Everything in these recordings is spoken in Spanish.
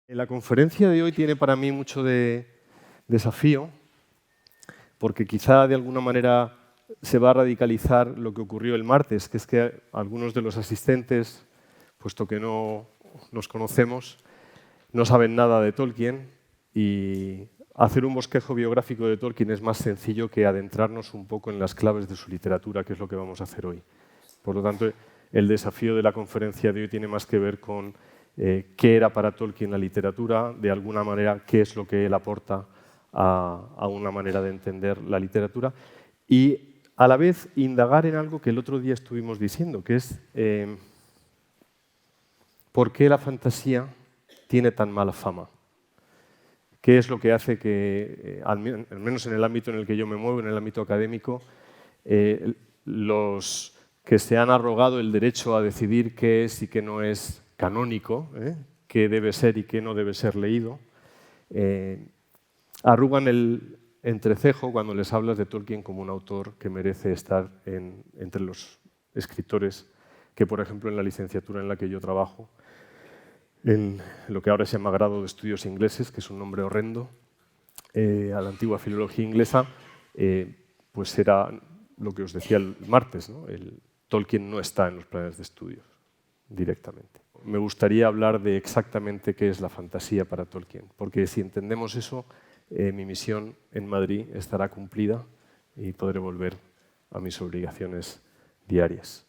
La conferencia de hoy tiene para mí mucho de desafío, porque quizá de alguna manera se va a radicalizar lo que ocurrió el martes, que es que algunos de los asistentes, puesto que no nos conocemos, no saben nada de Tolkien, y hacer un bosquejo biográfico de Tolkien es más sencillo que adentrarnos un poco en las claves de su literatura, que es lo que vamos a hacer hoy. Por lo tanto, el desafío de la conferencia de hoy tiene más que ver con qué era para Tolkien la literatura, de alguna manera qué es lo que él aporta a una manera de entender la literatura, y a la vez indagar en algo que el otro día estuvimos diciendo, que es por qué la fantasía tiene tan mala fama. ¿Qué es lo que hace que, al menos en el ámbito en el que yo me muevo, en el ámbito académico, los que se han arrogado el derecho a decidir qué es y qué no es canónico, qué debe ser y qué no debe ser leído, arrugan el entrecejo cuando les hablas de Tolkien como un autor que merece estar entre los escritores que, por ejemplo, en la licenciatura en la que yo trabajo, en lo que ahora se llama Grado de Estudios Ingleses, que es un nombre horrendo, a la antigua filología inglesa, pues era lo que os decía el martes, ¿no? Tolkien no está en los planes de estudios directamente. Me gustaría hablar de exactamente qué es la fantasía para Tolkien, porque si entendemos eso, mi misión en Madrid estará cumplida y podré volver a mis obligaciones diarias.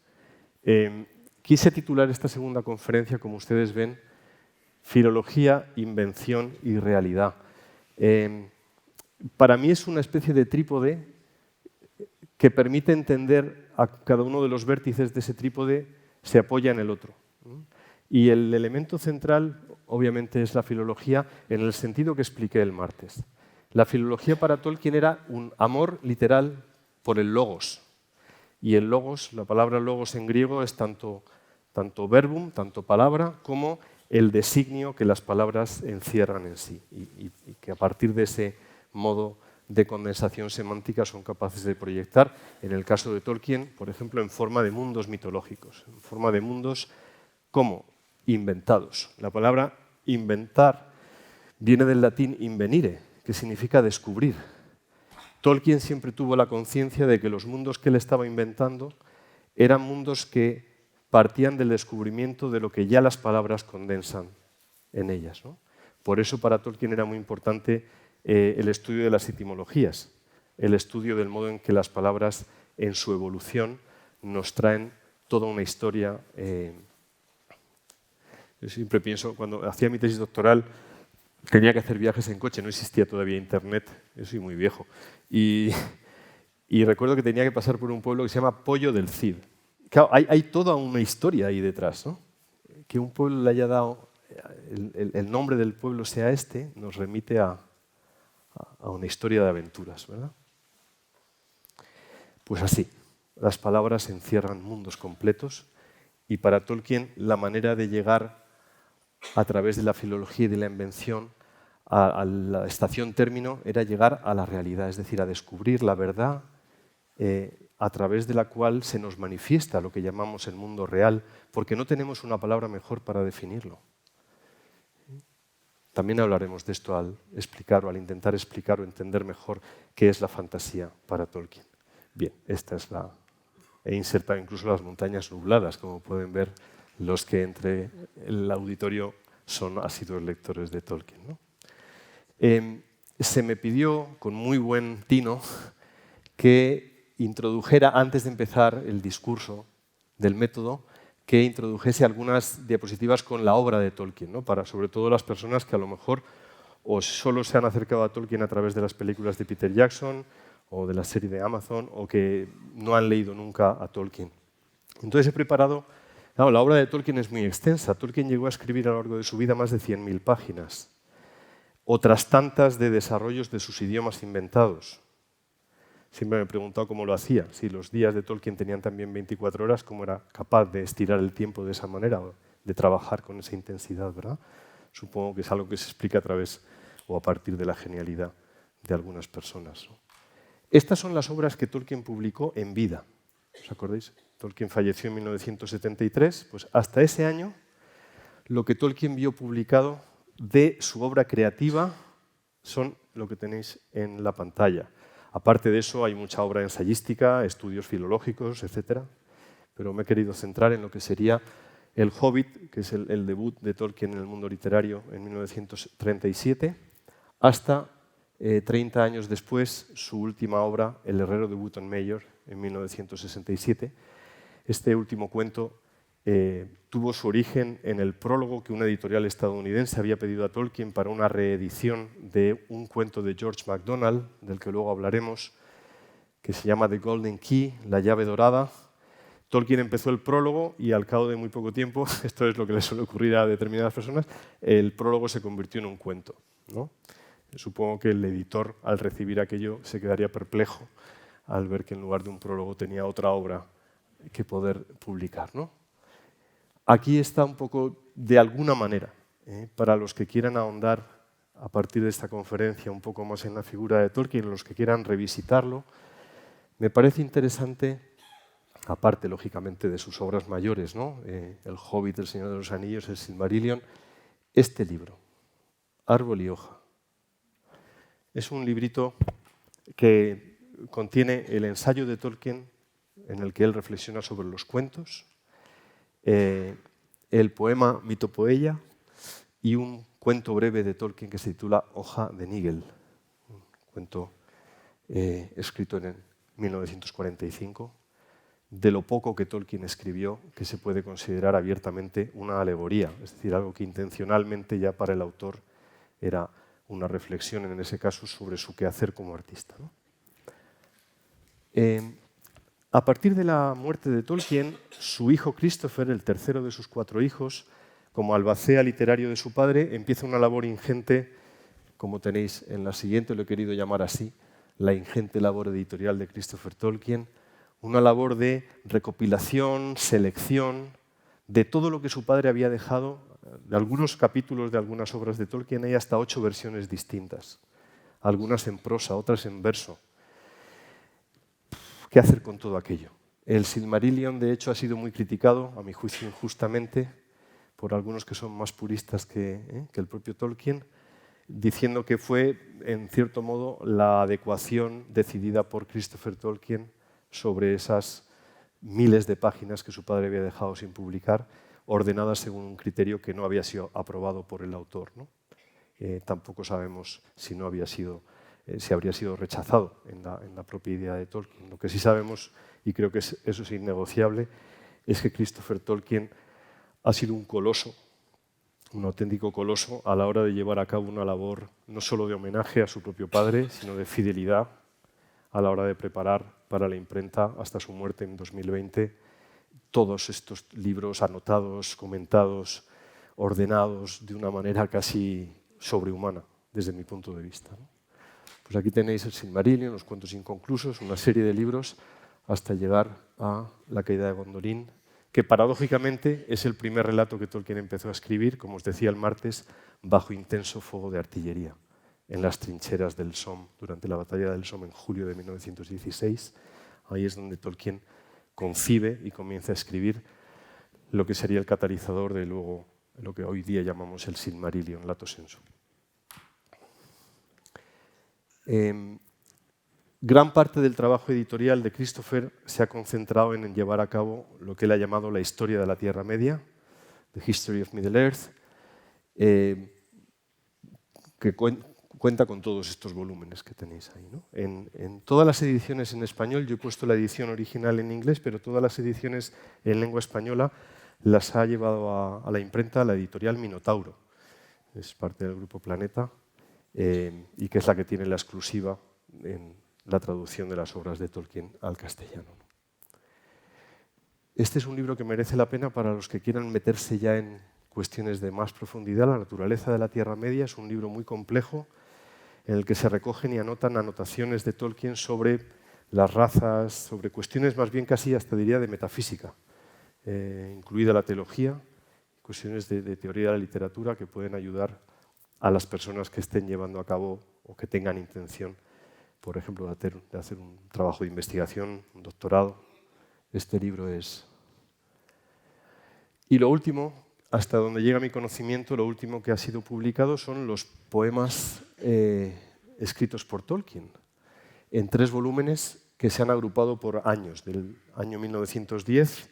Quise titular esta segunda conferencia, como ustedes ven, Filología, Invención y Realidad. Para mí es una especie de trípode que permite entender a cada uno de los vértices de ese trípode, se apoya en el otro. Y el elemento central, obviamente, es la filología en el sentido que expliqué el martes. La filología para Tolkien era un amor literal por el logos. Y el logos, la palabra logos en griego es tanto verbum, tanto palabra, como el designio que las palabras encierran en sí. Y que a partir de ese modo de condensación semántica son capaces de proyectar, en el caso de Tolkien, por ejemplo, en forma de mundos mitológicos, en forma de mundos como inventados. La palabra inventar viene del latín invenire, que significa descubrir. Tolkien siempre tuvo la conciencia de que los mundos que él estaba inventando eran mundos que partían del descubrimiento de lo que ya las palabras condensan en ellas, ¿no? Por eso para Tolkien era muy importante el estudio de las etimologías, el estudio del modo en que las palabras en su evolución nos traen toda una historia. Yo siempre pienso, cuando hacía mi tesis doctoral, tenía que hacer viajes en coche, no existía todavía internet, yo soy muy viejo. Y recuerdo que tenía que pasar por un pueblo que se llama Pollo del Cid. Claro, hay toda una historia ahí detrás, ¿no? Que un pueblo le haya dado, el nombre del pueblo sea este, nos remite a una historia de aventuras, ¿verdad? Pues así, las palabras encierran mundos completos y para Tolkien la manera de llegar a través de la filología y de la invención a la estación término era llegar a la realidad, es decir, a descubrir la verdad a través de la cual se nos manifiesta lo que llamamos el mundo real, porque no tenemos una palabra mejor para definirlo. También hablaremos de esto al explicar o al intentar explicar o entender mejor qué es la fantasía para Tolkien. Bien, esta es la... He insertado incluso las montañas nubladas, como pueden ver los que entre el auditorio son asiduos lectores de Tolkien, ¿no? Se me pidió, con muy buen tino, que introdujera, antes de empezar el discurso del método, que introdujese algunas diapositivas con la obra de Tolkien, ¿no? Para sobre todo las personas que a lo mejor o solo se han acercado a Tolkien a través de las películas de Peter Jackson o de la serie de Amazon o que no han leído nunca a Tolkien. Entonces he preparado... Claro, la obra de Tolkien es muy extensa. Tolkien llegó a escribir a lo largo de su vida más de 100.000 páginas. Otras tantas de desarrollos de sus idiomas inventados. Siempre me he preguntado cómo lo hacía. Si los días de Tolkien tenían también 24 horas, ¿cómo era capaz de estirar el tiempo de esa manera o de trabajar con esa intensidad, ¿verdad? Supongo que es algo que se explica a través o a partir de la genialidad de algunas personas, ¿no? Estas son las obras que Tolkien publicó en vida. ¿Os acordáis? Tolkien falleció en 1973. Pues hasta ese año, lo que Tolkien vio publicado de su obra creativa son lo que tenéis en la pantalla. Aparte de eso, hay mucha obra ensayística, estudios filológicos, etc. Pero me he querido centrar en lo que sería El Hobbit, que es el debut de Tolkien en el mundo literario en 1937, hasta 30 años después, su última obra, El herrero de Wootton Mayor, en 1967. Este último cuento tuvo su origen en el prólogo que una editorial estadounidense había pedido a Tolkien para una reedición de un cuento de George MacDonald, del que luego hablaremos, que se llama The Golden Key, la llave dorada. Tolkien empezó el prólogo y al cabo de muy poco tiempo, esto es lo que le suele ocurrir a determinadas personas, el prólogo se convirtió en un cuento, ¿no? Supongo que el editor, al recibir aquello, se quedaría perplejo al ver que en lugar de un prólogo tenía otra obra que poder publicar, ¿no? Aquí está un poco, de alguna manera, para los que quieran ahondar a partir de esta conferencia un poco más en la figura de Tolkien, los que quieran revisitarlo, me parece interesante, aparte, lógicamente, de sus obras mayores, ¿no? El Hobbit, El Señor de los Anillos, El Silmarillion, este libro, Árbol y hoja. Es un librito que contiene el ensayo de Tolkien en el que él reflexiona sobre los cuentos, el poema Mitopoeia y un cuento breve de Tolkien que se titula Hoja de Nigel, un cuento escrito en 1945, de lo poco que Tolkien escribió, que se puede considerar abiertamente una alegoría, es decir, algo que intencionalmente ya para el autor era una reflexión, en ese caso, sobre su quehacer como artista, ¿no? A partir de la muerte de Tolkien, su hijo Christopher, el tercero de sus 4 hijos, como albacea literario de su padre, empieza una labor ingente, como tenéis en la siguiente, lo he querido llamar así, la ingente labor editorial de Christopher Tolkien, una labor de recopilación, selección, de todo lo que su padre había dejado. De algunos capítulos de algunas obras de Tolkien hay hasta 8 versiones distintas, algunas en prosa, otras en verso. ¿Qué hacer con todo aquello? El Silmarillion, de hecho, ha sido muy criticado, a mi juicio injustamente, por algunos que son más puristas que el propio Tolkien, diciendo que fue, en cierto modo, la adecuación decidida por Christopher Tolkien sobre esas miles de páginas que su padre había dejado sin publicar, ordenadas según un criterio que no había sido aprobado por el autor, ¿no? Tampoco sabemos si no había sido si habría sido rechazado en la propia idea de Tolkien. Lo que sí sabemos, y creo que eso es innegociable, es que Christopher Tolkien ha sido un coloso, un auténtico coloso, a la hora de llevar a cabo una labor no solo de homenaje a su propio padre, sino de fidelidad a la hora de preparar para la imprenta, hasta su muerte en 2020, todos estos libros anotados, comentados, ordenados de una manera casi sobrehumana, desde mi punto de vista, ¿no? Pues aquí tenéis el Silmarillion, los cuentos inconclusos, una serie de libros hasta llegar a La caída de Gondolin, que paradójicamente es el primer relato que Tolkien empezó a escribir, como os decía el martes, bajo intenso fuego de artillería, en las trincheras del Somme, durante la batalla del Somme en julio de 1916. Ahí es donde Tolkien concibe y comienza a escribir lo que sería el catalizador de luego lo que hoy día llamamos el Silmarillion, lato sensu. Gran parte del trabajo editorial de Christopher se ha concentrado en llevar a cabo lo que él ha llamado la historia de la Tierra Media, The History of Middle Earth, que cuenta con todos estos volúmenes que tenéis ahí, ¿no? En todas las ediciones en español, yo he puesto la edición original en inglés, pero todas las ediciones en lengua española las ha llevado a la imprenta la editorial Minotauro. Es parte del Grupo Planeta. Y que es la que tiene la exclusiva en la traducción de las obras de Tolkien al castellano. Este es un libro que merece la pena para los que quieran meterse ya en cuestiones de más profundidad. La naturaleza de la Tierra Media es un libro muy complejo en el que se recogen y anotan anotaciones de Tolkien sobre las razas, sobre cuestiones más bien casi hasta diría de metafísica, incluida la teología, cuestiones de teoría de la literatura que pueden ayudar a las personas que estén llevando a cabo o que tengan intención, por ejemplo, de hacer un trabajo de investigación, un doctorado. Este libro es... Y lo último, hasta donde llega mi conocimiento, lo último que ha sido publicado son los poemas escritos por Tolkien, en 3 volúmenes que se han agrupado por años, del año 1910,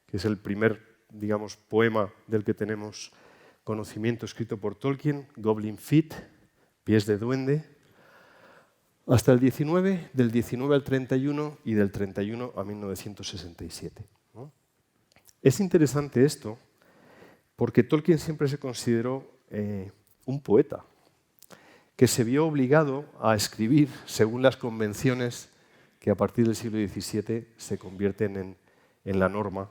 que es el primer, digamos, poema del que tenemos conocimiento escrito por Tolkien, Goblin Feet, Pies de Duende, hasta el 19, del 19 al 31 y del 31 a 1967. ¿No? Es interesante esto porque Tolkien siempre se consideró un poeta que se vio obligado a escribir según las convenciones que a partir del siglo XVII se convierten en la norma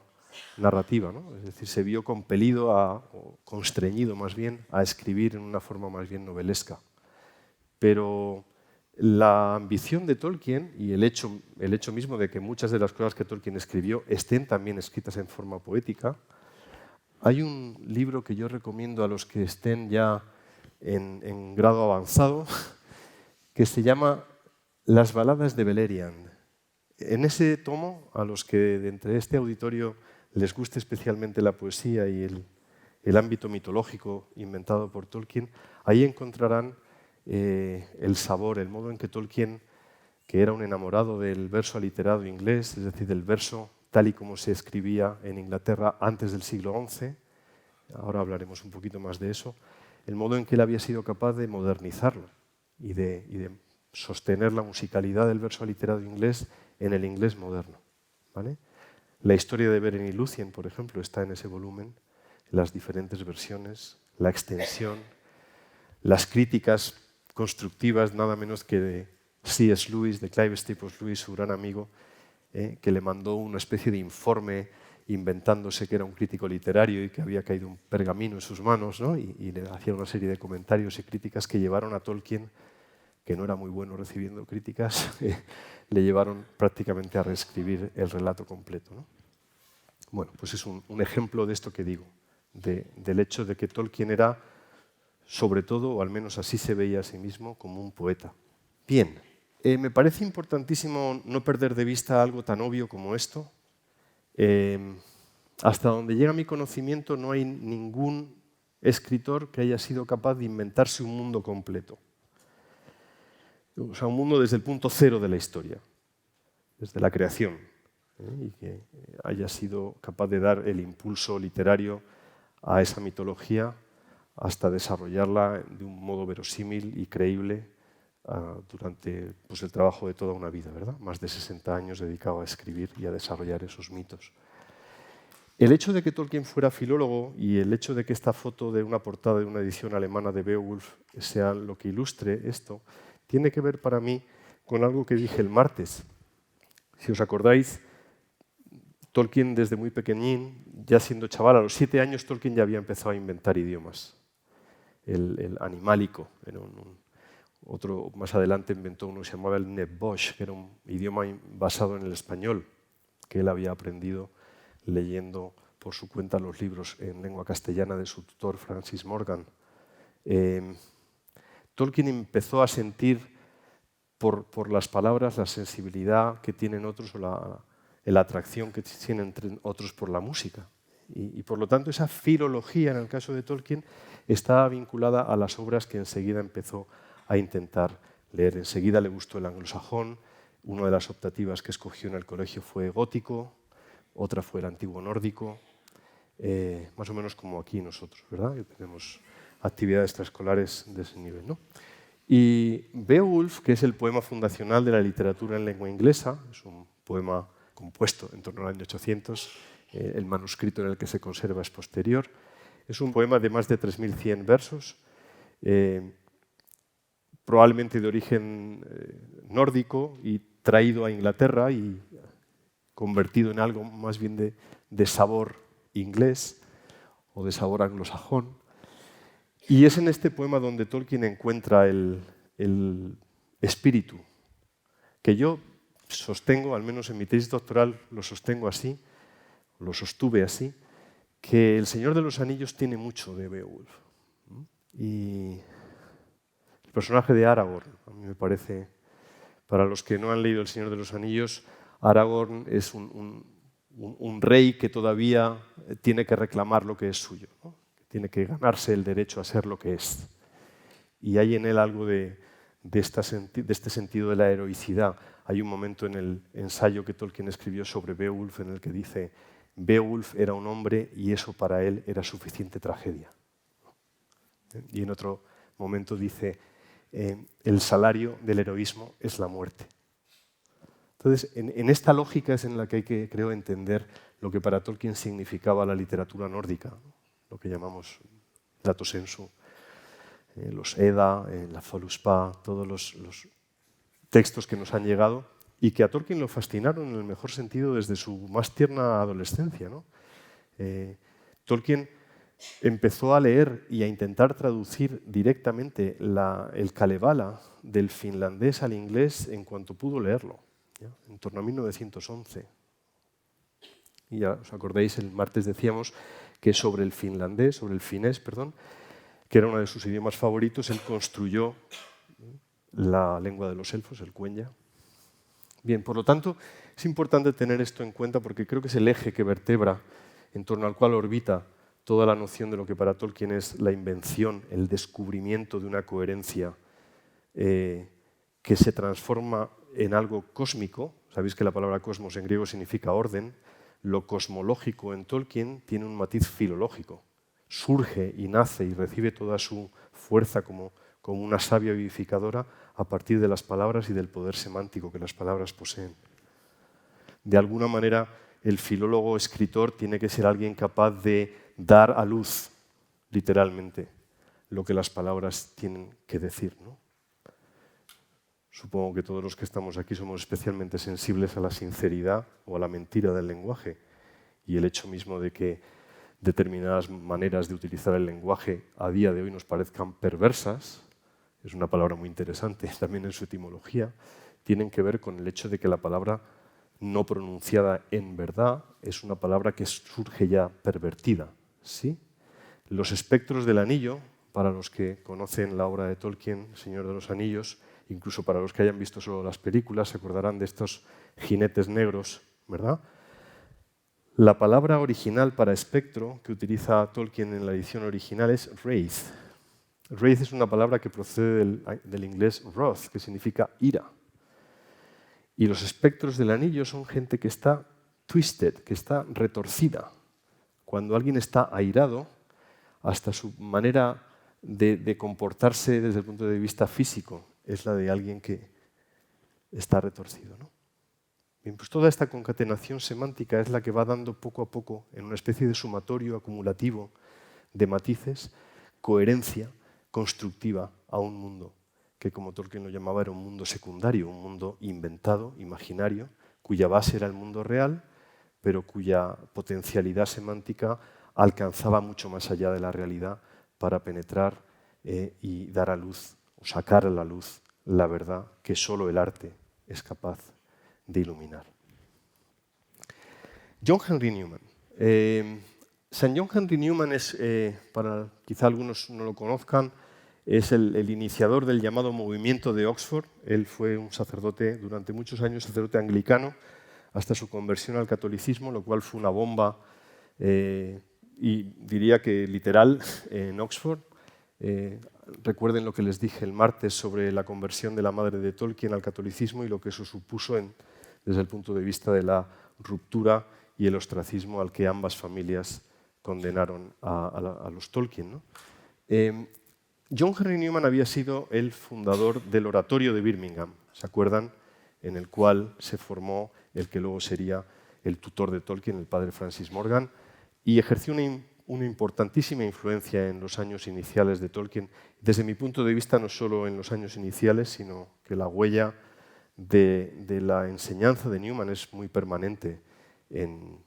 narrativa, ¿no? Es decir, se vio compelido, o constreñido más bien, a escribir en una forma más bien novelesca. Pero la ambición de Tolkien y el hecho mismo de que muchas de las cosas que Tolkien escribió estén también escritas en forma poética. Hay un libro que yo recomiendo a los que estén ya en grado avanzado, que se llama Las baladas de Beleriand. En ese tomo, a los que de entre este auditorio les guste especialmente la poesía y el ámbito mitológico inventado por Tolkien, ahí encontrarán el sabor, el modo en que Tolkien, que era un enamorado del verso aliterado inglés, es decir, del verso tal y como se escribía en Inglaterra antes del siglo XI, ahora hablaremos un poquito más de eso, el modo en que él había sido capaz de modernizarlo y de sostener la musicalidad del verso aliterado inglés en el inglés moderno. ¿Vale? La historia de Beren y Lúthien, por ejemplo, está en ese volumen, las diferentes versiones, la extensión, las críticas constructivas, nada menos que de C.S. Lewis, de Clive Staples Lewis, su gran amigo, que le mandó una especie de informe inventándose que era un crítico literario y que había caído un pergamino en sus manos, ¿no? y le hacía una serie de comentarios y críticas que llevaron a Tolkien, que no era muy bueno recibiendo críticas, le llevaron prácticamente a reescribir el relato completo, ¿no? Bueno, pues es un ejemplo de esto que digo, del hecho de que Tolkien era, sobre todo, o al menos así se veía a sí mismo, como un poeta. Bien, me parece importantísimo no perder de vista algo tan obvio como esto. Hasta donde llega mi conocimiento no hay ningún escritor que haya sido capaz de inventarse un mundo completo. O sea, un mundo desde el punto cero de la historia, desde la creación, y que haya sido capaz de dar el impulso literario a esa mitología hasta desarrollarla de un modo verosímil y creíble durante pues, el trabajo de toda una vida, ¿verdad? Más de 60 años dedicado a escribir y a desarrollar esos mitos. El hecho de que Tolkien fuera filólogo y el hecho de que esta foto de una portada de una edición alemana de Beowulf sea lo que ilustre esto, tiene que ver para mí con algo que dije el martes. Si os acordáis, Tolkien desde muy pequeñín, ya siendo chaval, a los 7 años Tolkien ya había empezado a inventar idiomas. El animálico, era otro más adelante inventó uno que se llamaba el Nebbosh, que era un idioma basado en el español, que él había aprendido leyendo por su cuenta los libros en lengua castellana de su tutor Francis Morgan. Tolkien empezó a sentir por las palabras la sensibilidad que tienen otros o la atracción que tienen otros por la música. Y por lo tanto esa filología, en el caso de Tolkien, está vinculada a las obras que enseguida empezó a intentar leer. Enseguida le gustó el anglosajón, una de las optativas que escogió en el colegio fue gótico, otra fue el antiguo nórdico, más o menos como aquí nosotros, ¿verdad? Que tenemos actividades extraescolares de ese nivel, ¿no? Y Beowulf, que es el poema fundacional de la literatura en lengua inglesa, es un poema compuesto en torno al año 800, el manuscrito en el que se conserva es posterior. Es un poema de más de 3.100 versos, probablemente de origen nórdico y traído a Inglaterra y convertido en algo más bien de sabor inglés o de sabor anglosajón. Y es en este poema donde Tolkien encuentra el espíritu, que yo sostengo, al menos en mi tesis doctoral lo sostengo así, lo sostuve así, que El Señor de los Anillos tiene mucho de Beowulf. Y el personaje de Aragorn, a mí me parece, para los que no han leído El Señor de los Anillos, Aragorn es un rey que todavía tiene que reclamar lo que es suyo, ¿no? tiene que ganarse el derecho a ser lo que es. Y hay en él algo de este sentido de la heroicidad. Hay un momento en el ensayo que Tolkien escribió sobre Beowulf en el que dice: Beowulf era un hombre y eso para él era suficiente tragedia. Y en otro momento dice: el salario del heroísmo es la muerte. Entonces, en esta lógica es en la que hay que, creo, entender lo que para Tolkien significaba la literatura nórdica, ¿no? Lo que llamamos lato sensu, los Edda, la Voluspa, todos los textos que nos han llegado y que a Tolkien lo fascinaron en el mejor sentido desde su más tierna adolescencia, ¿no? Tolkien empezó a leer y a intentar traducir directamente el Kalevala del finlandés al inglés en cuanto pudo leerlo, ¿ya? En torno a 1911. Y ya os acordáis, el martes decíamos que sobre el finés, que era uno de sus idiomas favoritos, él construyó la lengua de los elfos, el Quenya. Bien, por lo tanto, es importante tener esto en cuenta porque creo que es el eje que vertebra, en torno al cual orbita toda la noción de lo que para Tolkien es la invención, el descubrimiento de una coherencia que se transforma en algo cósmico. Sabéis que la palabra cosmos en griego significa orden. Lo cosmológico en Tolkien tiene un matiz filológico. Surge y nace y recibe toda su fuerza como una savia vivificadora a partir de las palabras y del poder semántico que las palabras poseen. De alguna manera, el filólogo escritor tiene que ser alguien capaz de dar a luz, literalmente, lo que las palabras tienen que decir, ¿no? Supongo que todos los que estamos aquí somos especialmente sensibles a la sinceridad o a la mentira del lenguaje, y el hecho mismo de que determinadas maneras de utilizar el lenguaje a día de hoy nos parezcan perversas, es una palabra muy interesante también en su etimología, tienen que ver con el hecho de que la palabra no pronunciada en verdad es una palabra que surge ya pervertida, ¿sí? Los espectros del anillo, para los que conocen la obra de Tolkien, Señor de los Anillos, incluso para los que hayan visto solo las películas, se acordarán de estos jinetes negros, ¿verdad? La palabra original para espectro que utiliza Tolkien en la edición original es wraith. Wraith es una palabra que procede del inglés wrath, que significa ira. Y los espectros del anillo son gente que está twisted, que está retorcida. Cuando alguien está airado, hasta su manera de comportarse desde el punto de vista físico es la de alguien que está retorcido, ¿no? Bien, pues toda esta concatenación semántica es la que va dando poco a poco, en una especie de sumatorio acumulativo de matices, coherencia constructiva a un mundo que, como Tolkien lo llamaba, era un mundo secundario, un mundo inventado, imaginario, cuya base era el mundo real, pero cuya potencialidad semántica alcanzaba mucho más allá de la realidad para penetrar y dar a luz, o sacar a la luz, la verdad que solo el arte es capaz de iluminar. John Henry Newman. San John Henry Newman es, para quizá algunos no lo conozcan, es el iniciador del llamado movimiento de Oxford. Él fue un sacerdote durante muchos años, sacerdote anglicano, hasta su conversión al catolicismo, lo cual fue una bomba, y diría que literal, en Oxford. Recuerden lo que les dije el martes sobre la conversión de la madre de Tolkien al catolicismo y lo que eso supuso desde el punto de vista de la ruptura y el ostracismo al que ambas familias condenaron a los Tolkien, ¿no? John Henry Newman había sido el fundador del Oratorio de Birmingham, ¿se acuerdan? En el cual se formó el que luego sería el tutor de Tolkien, el padre Francis Morgan, y ejerció una importantísima influencia en los años iniciales de Tolkien. Desde mi punto de vista, no solo en los años iniciales, sino que la huella de la enseñanza de Newman es muy permanente en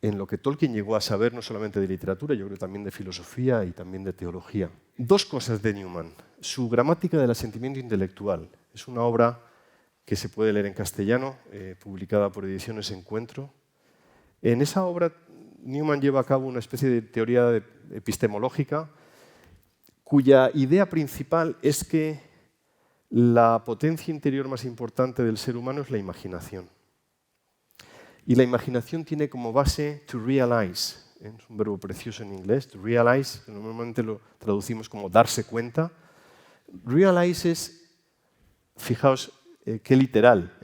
lo que Tolkien llegó a saber, no solamente de literatura, yo creo también de filosofía y también de teología. Dos cosas de Newman. Su Gramática del Asentimiento Intelectual es una obra que se puede leer en castellano, publicada por Ediciones Encuentro. En esa obra Newman lleva a cabo una especie de teoría epistemológica cuya idea principal es que la potencia interior más importante del ser humano es la imaginación. Y la imaginación tiene como base to realize, es un verbo precioso en inglés, to realize, que normalmente lo traducimos como darse cuenta. Realize es, fijaos qué literal,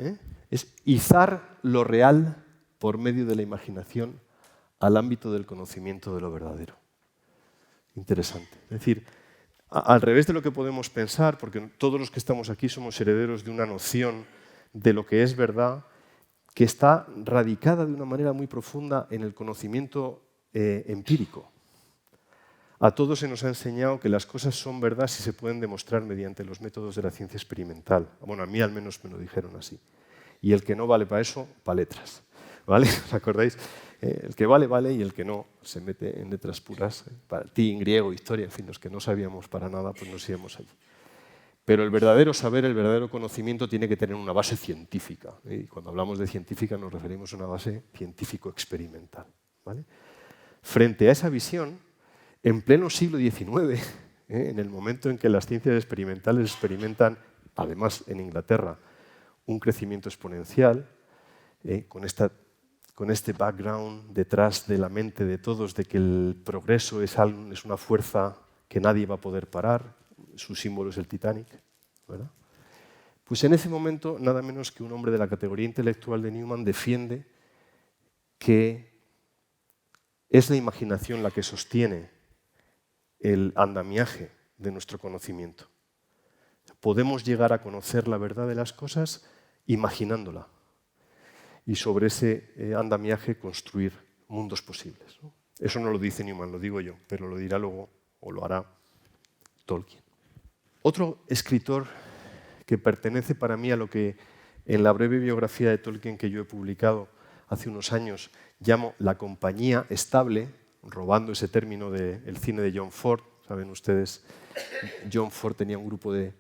es izar lo real por medio de la imaginación al ámbito del conocimiento de lo verdadero. Interesante. Es decir, al revés de lo que podemos pensar, porque todos los que estamos aquí somos herederos de una noción de lo que es verdad, que está radicada de una manera muy profunda en el conocimiento empírico. A todos se nos ha enseñado que las cosas son verdad si se pueden demostrar mediante los métodos de la ciencia experimental. Bueno, a mí al menos me lo dijeron así. Y el que no vale para eso, para letras. ¿Vale? ¿Os acordáis? El que vale, vale, y el que no se mete en letras puras. Para latín, griego, historia, en fin, los que no sabíamos para nada, pues nos íbamos allí. Pero el verdadero saber, el verdadero conocimiento tiene que tener una base científica. Y cuando hablamos de científica nos referimos a una base científico-experimental. ¿Vale? Frente a esa visión, en pleno siglo XIX, en el momento en que las ciencias experimentales experimentan, además en Inglaterra, un crecimiento exponencial, con este background detrás de la mente de todos de que el progreso es una fuerza que nadie va a poder parar, su símbolo es el Titanic, ¿verdad? Pues en ese momento, nada menos que un hombre de la categoría intelectual de Newman defiende que es la imaginación la que sostiene el andamiaje de nuestro conocimiento. Podemos llegar a conocer la verdad de las cosas imaginándola y sobre ese andamiaje construir mundos posibles, ¿no? Eso no lo dice Newman, lo digo yo, pero lo dirá luego, o lo hará, Tolkien. Otro escritor que pertenece para mí a lo que en la breve biografía de Tolkien que yo he publicado hace unos años llamo la compañía estable, robando ese término del cine de John Ford. Saben ustedes, John Ford tenía un grupo de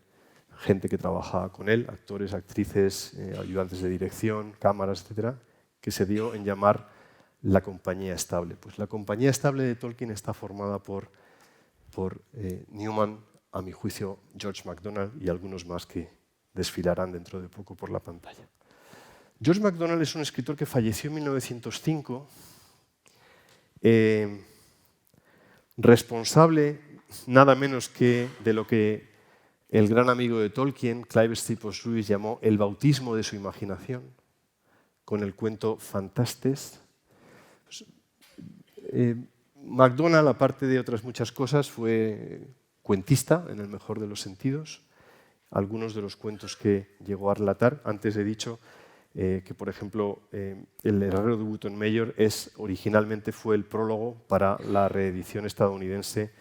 gente que trabajaba con él, actores, actrices, ayudantes de dirección, cámaras, etcétera, que se dio en llamar la compañía estable. Pues la compañía estable de Tolkien está formada por Newman, a mi juicio, George MacDonald y algunos más que desfilarán dentro de poco por la pantalla. George MacDonald es un escritor que falleció en 1905, responsable nada menos que de lo que el gran amigo de Tolkien, Clive Staples Lewis, llamó el bautismo de su imaginación, con el cuento Fantastes. MacDonald, aparte de otras muchas cosas, fue cuentista, en el mejor de los sentidos. Algunos de los cuentos que llegó a relatar, antes he dicho que, por ejemplo, El herrero de Wootton Mayor originalmente fue el prólogo para la reedición estadounidense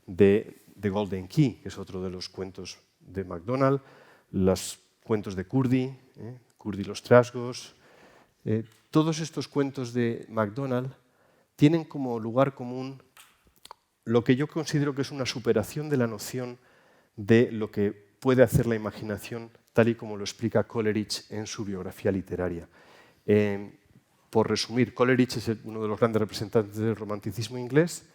de The Golden Key, que es otro de los cuentos de MacDonald, los cuentos de Curdy, Curdy los trasgos. Todos estos cuentos de MacDonald tienen como lugar común lo que yo considero que es una superación de la noción de lo que puede hacer la imaginación, tal y como lo explica Coleridge en su biografía literaria. Por resumir, Coleridge es uno de los grandes representantes del romanticismo inglés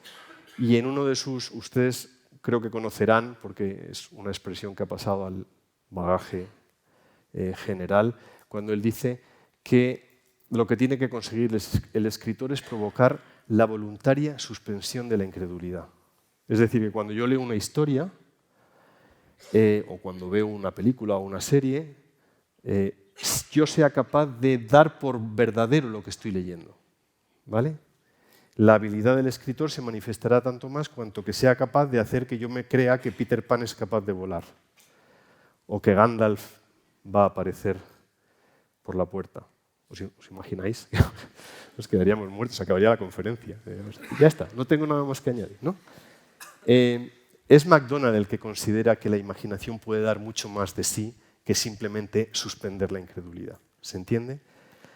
y en uno de sus, ustedes creo que conocerán, porque es una expresión que ha pasado al bagaje general, cuando él dice que lo que tiene que conseguir el escritor es provocar la voluntaria suspensión de la incredulidad. Es decir, que cuando yo leo una historia o cuando veo una película o una serie, yo sea capaz de dar por verdadero lo que estoy leyendo. ¿Vale? La habilidad del escritor se manifestará tanto más cuanto que sea capaz de hacer que yo me crea que Peter Pan es capaz de volar o que Gandalf va a aparecer por la puerta. ¿Os imagináis? Nos quedaríamos muertos, acabaría la conferencia. Ya está, no tengo nada más que añadir, ¿no? Es MacDonald el que considera que la imaginación puede dar mucho más de sí que simplemente suspender la incredulidad. ¿Se entiende?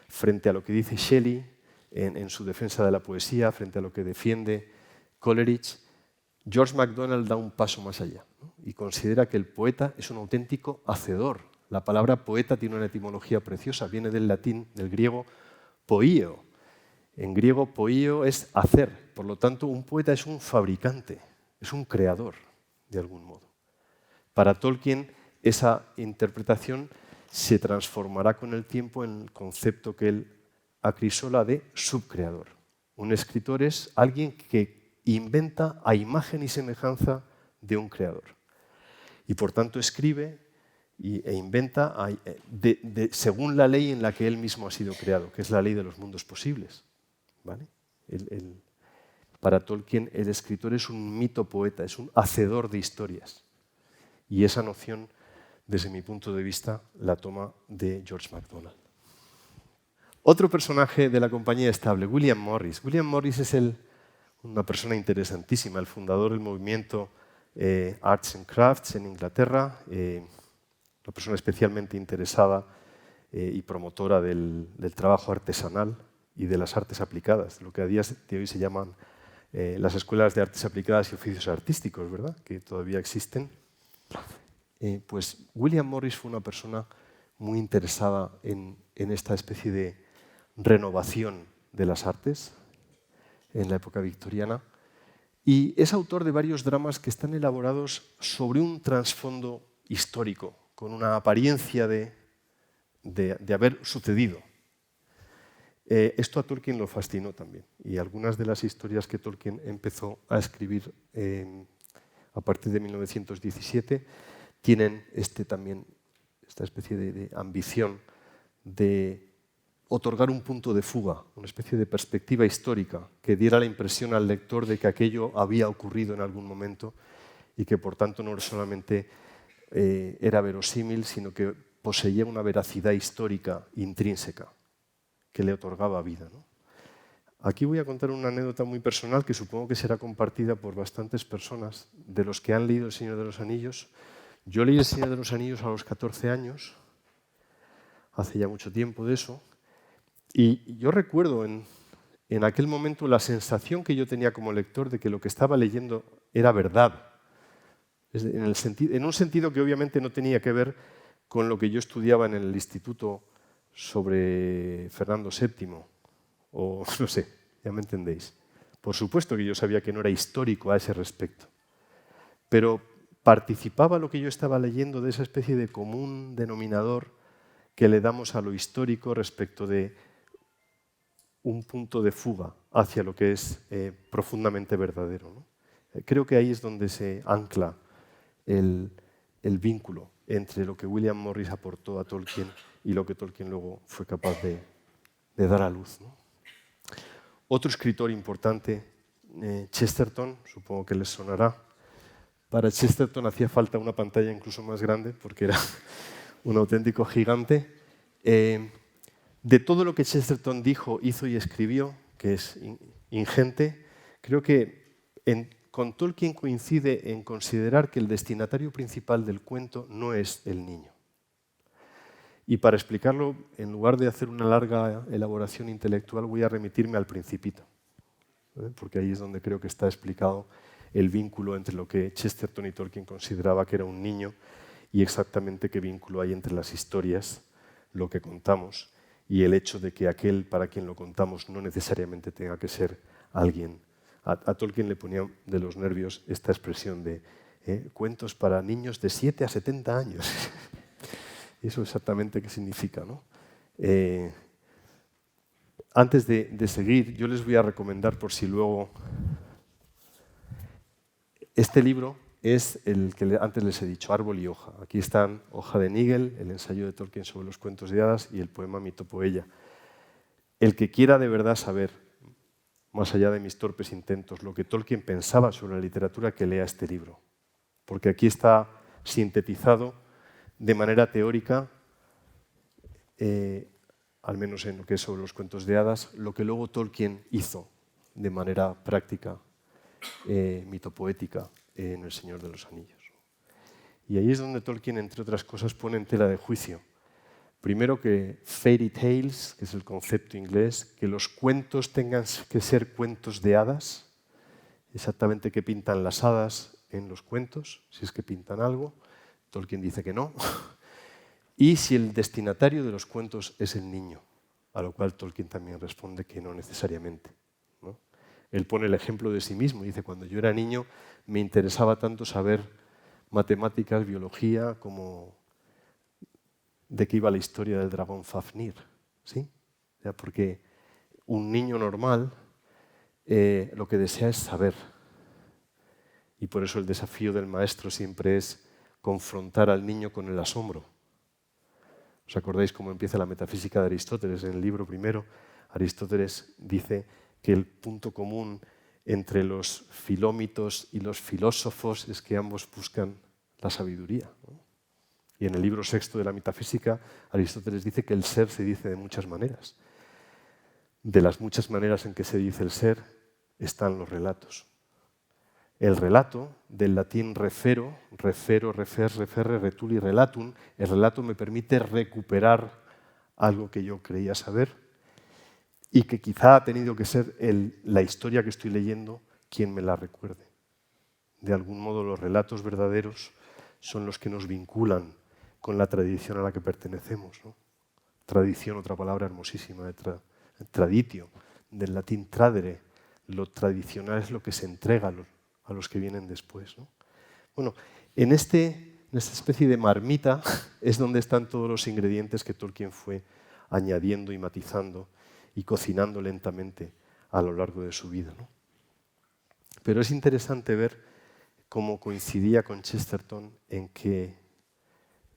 Frente a lo que dice Shelley en su defensa de la poesía, frente a lo que defiende Coleridge, George MacDonald da un paso más allá, ¿no? Y considera que el poeta es un auténtico hacedor. La palabra poeta tiene una etimología preciosa, viene del latín, del griego poío. En griego poío es hacer, por lo tanto un poeta es un fabricante, es un creador, de algún modo. Para Tolkien esa interpretación se transformará con el tiempo en el concepto que él acrisola de subcreador. Un escritor es alguien que inventa a imagen y semejanza de un creador. Y por tanto escribe e inventa según la ley en la que él mismo ha sido creado, que es la ley de los mundos posibles. ¿Vale? Para Tolkien el escritor es un mito poeta, es un hacedor de historias. Y esa noción, desde mi punto de vista, la toma de George MacDonald. Otro personaje de la compañía estable, William Morris. William Morris es una persona interesantísima, el fundador del movimiento Arts and Crafts en Inglaterra, una persona especialmente interesada y promotora del trabajo artesanal y de las artes aplicadas, lo que a día de hoy se llaman las escuelas de artes aplicadas y oficios artísticos, ¿verdad? Que todavía existen. Pues William Morris fue una persona muy interesada en esta especie de renovación de las artes en la época victoriana y es autor de varios dramas que están elaborados sobre un trasfondo histórico, con una apariencia de haber sucedido. Esto a Tolkien lo fascinó también y algunas de las historias que Tolkien empezó a escribir a partir de 1917 tienen también esta especie de ambición de otorgar un punto de fuga, una especie de perspectiva histórica que diera la impresión al lector de que aquello había ocurrido en algún momento y que por tanto no solamente era verosímil, sino que poseía una veracidad histórica intrínseca que le otorgaba vida, ¿no? Aquí voy a contar una anécdota muy personal que supongo que será compartida por bastantes personas de los que han leído El Señor de los Anillos. Yo leí El Señor de los Anillos a los 14 años, hace ya mucho tiempo de eso, y yo recuerdo en aquel momento la sensación que yo tenía como lector de que lo que estaba leyendo era verdad, en un sentido que obviamente no tenía que ver con lo que yo estudiaba en el instituto sobre Fernando VII, o no sé, ya me entendéis. Por supuesto que yo sabía que no era histórico a ese respecto, pero participaba lo que yo estaba leyendo de esa especie de común denominador que le damos a lo histórico respecto de un punto de fuga hacia lo que es profundamente verdadero, ¿no? Creo que ahí es donde se ancla el vínculo entre lo que William Morris aportó a Tolkien y lo que Tolkien luego fue capaz de dar a luz, ¿no? Otro escritor importante, Chesterton, supongo que les sonará. Para Chesterton hacía falta una pantalla incluso más grande porque era un auténtico gigante. De todo lo que Chesterton dijo, hizo y escribió, que es ingente, creo que con Tolkien coincide en considerar que el destinatario principal del cuento no es el niño. Y para explicarlo, en lugar de hacer una larga elaboración intelectual, voy a remitirme al Principito, porque ahí es donde creo que está explicado el vínculo entre lo que Chesterton y Tolkien consideraba que era un niño y exactamente qué vínculo hay entre las historias, lo que contamos, y el hecho de que aquel para quien lo contamos no necesariamente tenga que ser alguien. A Tolkien le ponía de los nervios esta expresión de cuentos para niños de 7 a 70 años. ¿Eso exactamente qué significa, no? Antes de seguir, yo les voy a recomendar, por si luego... Este libro es el que antes les he dicho, Árbol y hoja. Aquí están Hoja de Nigel, el ensayo de Tolkien sobre los cuentos de hadas y el poema Mitopoeia. El que quiera de verdad saber, más allá de mis torpes intentos, lo que Tolkien pensaba sobre la literatura, que lea este libro. Porque aquí está sintetizado de manera teórica, al menos en lo que es sobre los cuentos de hadas, lo que luego Tolkien hizo de manera práctica, mitopoética, en El Señor de los Anillos. Y ahí es donde Tolkien, entre otras cosas, pone en tela de juicio. Primero que fairy tales, que es el concepto inglés, que los cuentos tengan que ser cuentos de hadas, exactamente qué pintan las hadas en los cuentos, si es que pintan algo. Tolkien dice que no. Y si el destinatario de los cuentos es el niño, a lo cual Tolkien también responde que no necesariamente, ¿no? Él pone el ejemplo de sí mismo y dice, cuando yo era niño me interesaba tanto saber matemáticas, biología, como de qué iba la historia del dragón Fafnir, ¿sí? O sea, porque un niño normal lo que desea es saber. Y por eso el desafío del maestro siempre es confrontar al niño con el asombro. ¿Os acordáis cómo empieza la metafísica de Aristóteles? En el libro primero, Aristóteles dice que el punto común entre los filómitos y los filósofos es que ambos buscan la sabiduría, ¿no? Y en el libro sexto de la metafísica, Aristóteles dice que el ser se dice de muchas maneras. De las muchas maneras en que se dice el ser están los relatos. El relato, del latín refero, refer, referre, retuli, relatum, el relato me permite recuperar algo que yo creía saber y que quizá ha tenido que ser la historia que estoy leyendo quien me la recuerde. De algún modo los relatos verdaderos son los que nos vinculan con la tradición a la que pertenecemos, ¿no? Tradición, otra palabra hermosísima, traditio, del latín tradere. Lo tradicional es lo que se entrega a los que vienen después, ¿no? Bueno, en esta especie de marmita es donde están todos los ingredientes que Tolkien fue añadiendo y matizando y cocinando lentamente a lo largo de su vida, ¿no? Pero es interesante ver cómo coincidía con Chesterton en que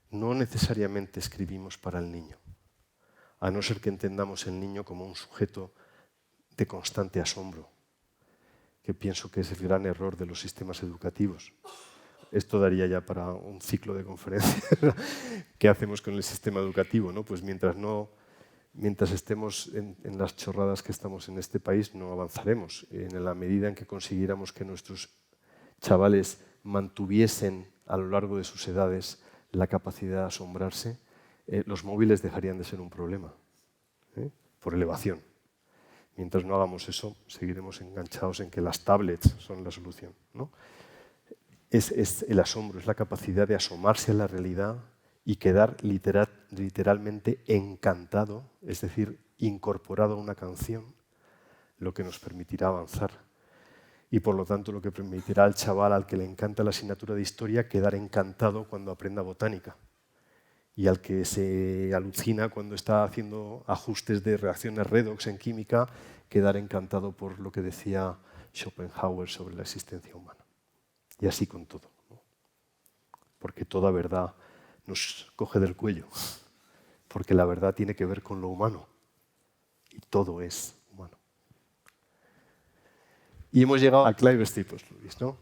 no necesariamente escribimos para el niño, a no ser que entendamos el niño como un sujeto de constante asombro, que pienso que es el gran error de los sistemas educativos. Esto daría ya para un ciclo de conferencias. ¿Qué hacemos con el sistema educativo, ¿no? Pues mientras estemos en las chorradas que estamos en este país, no avanzaremos. En la medida en que consiguiéramos que nuestros chavales mantuviesen a lo largo de sus edades la capacidad de asombrarse, los móviles dejarían de ser un problema, por elevación. Mientras no hagamos eso, seguiremos enganchados en que las tablets son la solución, ¿no? Es el asombro, es la capacidad de asomarse a la realidad y quedar literalmente encantado, es decir, incorporado a una canción, lo que nos permitirá avanzar. Y por lo tanto lo que permitirá al chaval al que le encanta la asignatura de historia quedar encantado cuando aprenda botánica. Y al que se alucina cuando está haciendo ajustes de reacciones redox en química, quedar encantado por lo que decía Schopenhauer sobre la existencia humana. Y así con todo, ¿no? Porque toda verdad nos coge del cuello, porque la verdad tiene que ver con lo humano, y todo es humano. Y hemos llegado a Clive Staples Lewis, ¿no?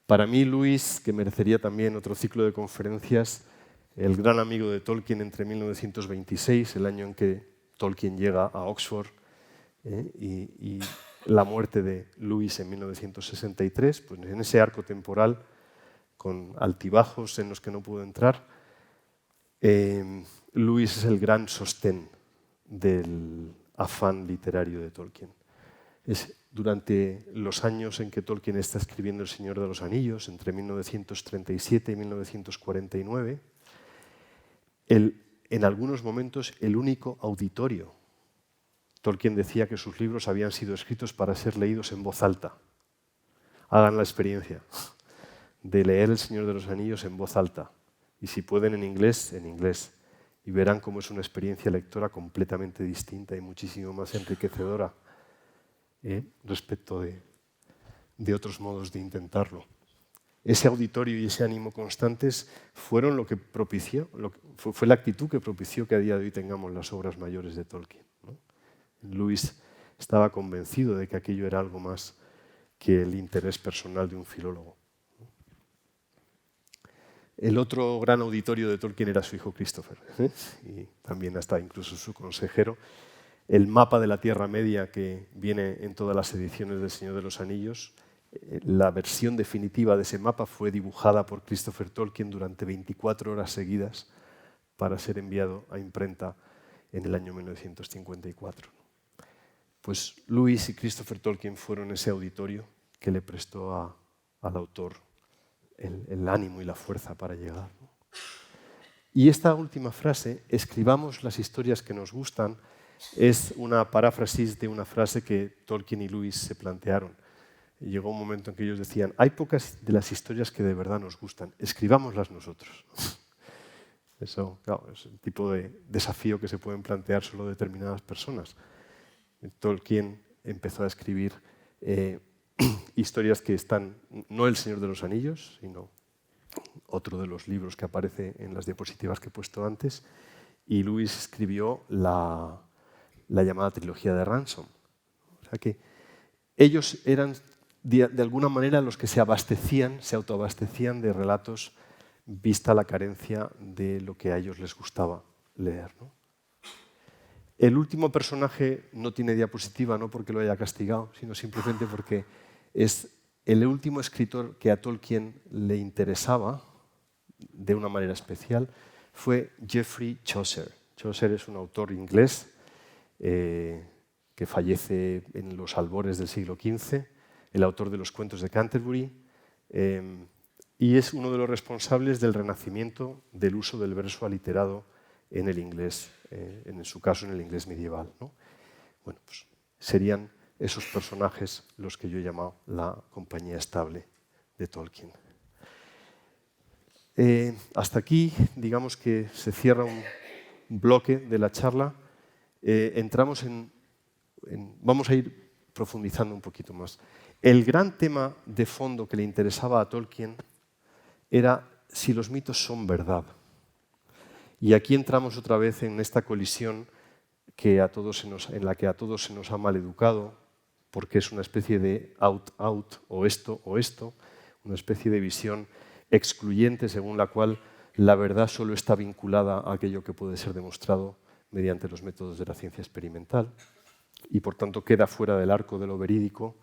Para mí, Lewis, que merecería también otro ciclo de conferencias, el gran amigo de Tolkien entre 1926, el año en que Tolkien llega a Oxford, y la muerte de Lewis en 1963, pues en ese arco temporal, con altibajos en los que no pudo entrar, Lewis es el gran sostén del afán literario de Tolkien. Es durante los años en que Tolkien está escribiendo El Señor de los Anillos, entre 1937 y 1949, en algunos momentos el único auditorio. Tolkien decía que sus libros habían sido escritos para ser leídos en voz alta. Hagan la experiencia de leer El Señor de los Anillos en voz alta. Y si pueden en inglés. Y verán cómo es una experiencia lectora completamente distinta y muchísimo más enriquecedora respecto de otros modos de intentarlo. Ese auditorio y ese ánimo constantes fueron lo que propició, fue la actitud que propició que a día de hoy tengamos las obras mayores de Tolkien, ¿no? Lewis estaba convencido de que aquello era algo más que el interés personal de un filólogo. El otro gran auditorio de Tolkien era su hijo Christopher, y también hasta incluso su consejero. El mapa de la Tierra Media que viene en todas las ediciones del Señor de los Anillos, la versión definitiva de ese mapa fue dibujada por Christopher Tolkien durante 24 horas seguidas para ser enviado a imprenta en el año 1954. Pues Lewis y Christopher Tolkien fueron ese auditorio que le prestó al autor el ánimo y la fuerza para llegar, ¿no? Y esta última frase, escribamos las historias que nos gustan, es una paráfrasis de una frase que Tolkien y Lewis se plantearon. Y llegó un momento en que ellos decían, hay pocas de las historias que de verdad nos gustan, escribámoslas nosotros. Eso, claro, es el tipo de desafío que se pueden plantear solo determinadas personas. Tolkien empezó a escribir historias que están, no El Señor de los Anillos, sino otro de los libros que aparece en las diapositivas que he puesto antes, y Lewis escribió la llamada trilogía de Ransom. O sea que ellos eran de alguna manera los que se autoabastecían de relatos vista la carencia de lo que a ellos les gustaba leer, ¿no? El último personaje no tiene diapositiva, no porque lo haya castigado, sino simplemente porque es el último escritor que a Tolkien le interesaba de una manera especial, fue Geoffrey Chaucer. Chaucer es un autor inglés que fallece en los albores del siglo XV, el autor de los cuentos de Canterbury, y es uno de los responsables del renacimiento del uso del verso aliterado en el inglés, en su caso en el inglés medieval, ¿no? Bueno, pues serían esos personajes los que yo he llamado la compañía estable de Tolkien. Hasta aquí, digamos que se cierra un bloque de la charla. Vamos a ir profundizando un poquito más. El gran tema de fondo que le interesaba a Tolkien era si los mitos son verdad. Y aquí entramos otra vez en esta colisión en la que a todos se nos ha maleducado, porque es una especie de out-out, o esto, una especie de visión excluyente según la cual la verdad solo está vinculada a aquello que puede ser demostrado mediante los métodos de la ciencia experimental y por tanto queda fuera del arco de lo verídico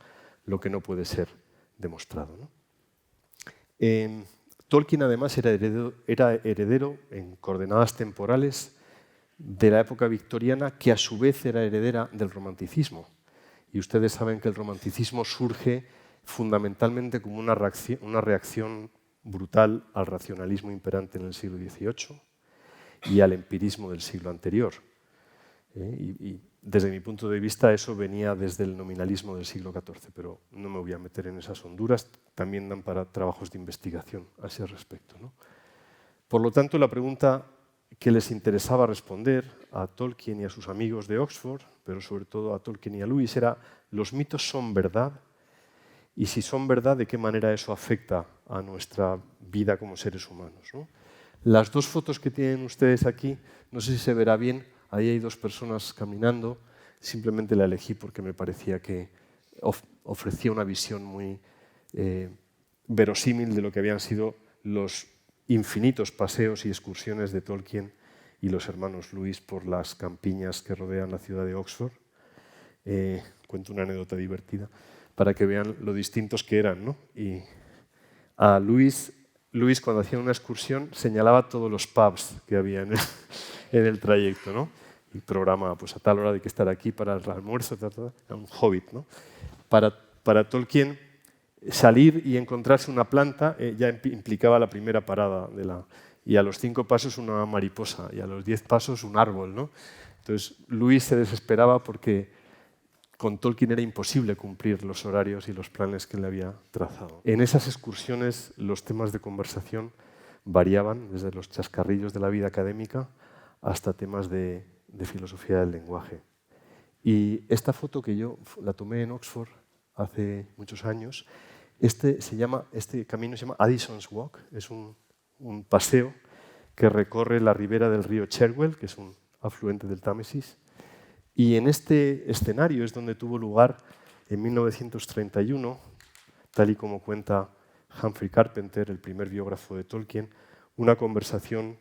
lo que no puede ser demostrado, ¿no? Tolkien además era heredero en coordenadas temporales de la época victoriana, que a su vez era heredera del romanticismo. Y ustedes saben que el romanticismo surge fundamentalmente como una reacción brutal al racionalismo imperante en el siglo XVIII y al empirismo del siglo anterior. Y desde mi punto de vista eso venía desde el nominalismo del siglo XIV, pero no me voy a meter en esas honduras, también dan para trabajos de investigación a ese respecto, ¿no? Por lo tanto, la pregunta que les interesaba responder a Tolkien y a sus amigos de Oxford, pero sobre todo a Tolkien y a Lewis, era: ¿los mitos son verdad? Y si son verdad, ¿de qué manera eso afecta a nuestra vida como seres humanos, ¿no? Las dos fotos que tienen ustedes aquí, no sé si se verá bien, ahí hay dos personas caminando, simplemente la elegí porque me parecía que ofrecía una visión muy verosímil de lo que habían sido los infinitos paseos y excursiones de Tolkien y los hermanos Lewis por las campiñas que rodean la ciudad de Oxford. Cuento una anécdota divertida para que vean lo distintos que eran, ¿no? Y a Lewis, cuando hacía una excursión, señalaba todos los pubs que había en el trayecto, ¿no? Y programa, pues a tal hora hay que estar aquí para el almuerzo, era un hobbit, ¿no? Para Tolkien, salir y encontrarse una planta ya implicaba la primera parada y a los 5 pasos una mariposa y a los 10 pasos un árbol, ¿no? Entonces Lewis se desesperaba porque con Tolkien era imposible cumplir los horarios y los planes que le había trazado. En esas excursiones los temas de conversación variaban desde los chascarrillos de la vida académica hasta temas de filosofía del lenguaje. Y esta foto que yo la tomé en Oxford hace muchos años, este camino se llama Addison's Walk, es un paseo que recorre la ribera del río Cherwell, que es un afluente del Támesis, y en este escenario es donde tuvo lugar en 1931, tal y como cuenta Humphrey Carpenter, el primer biógrafo de Tolkien, una conversación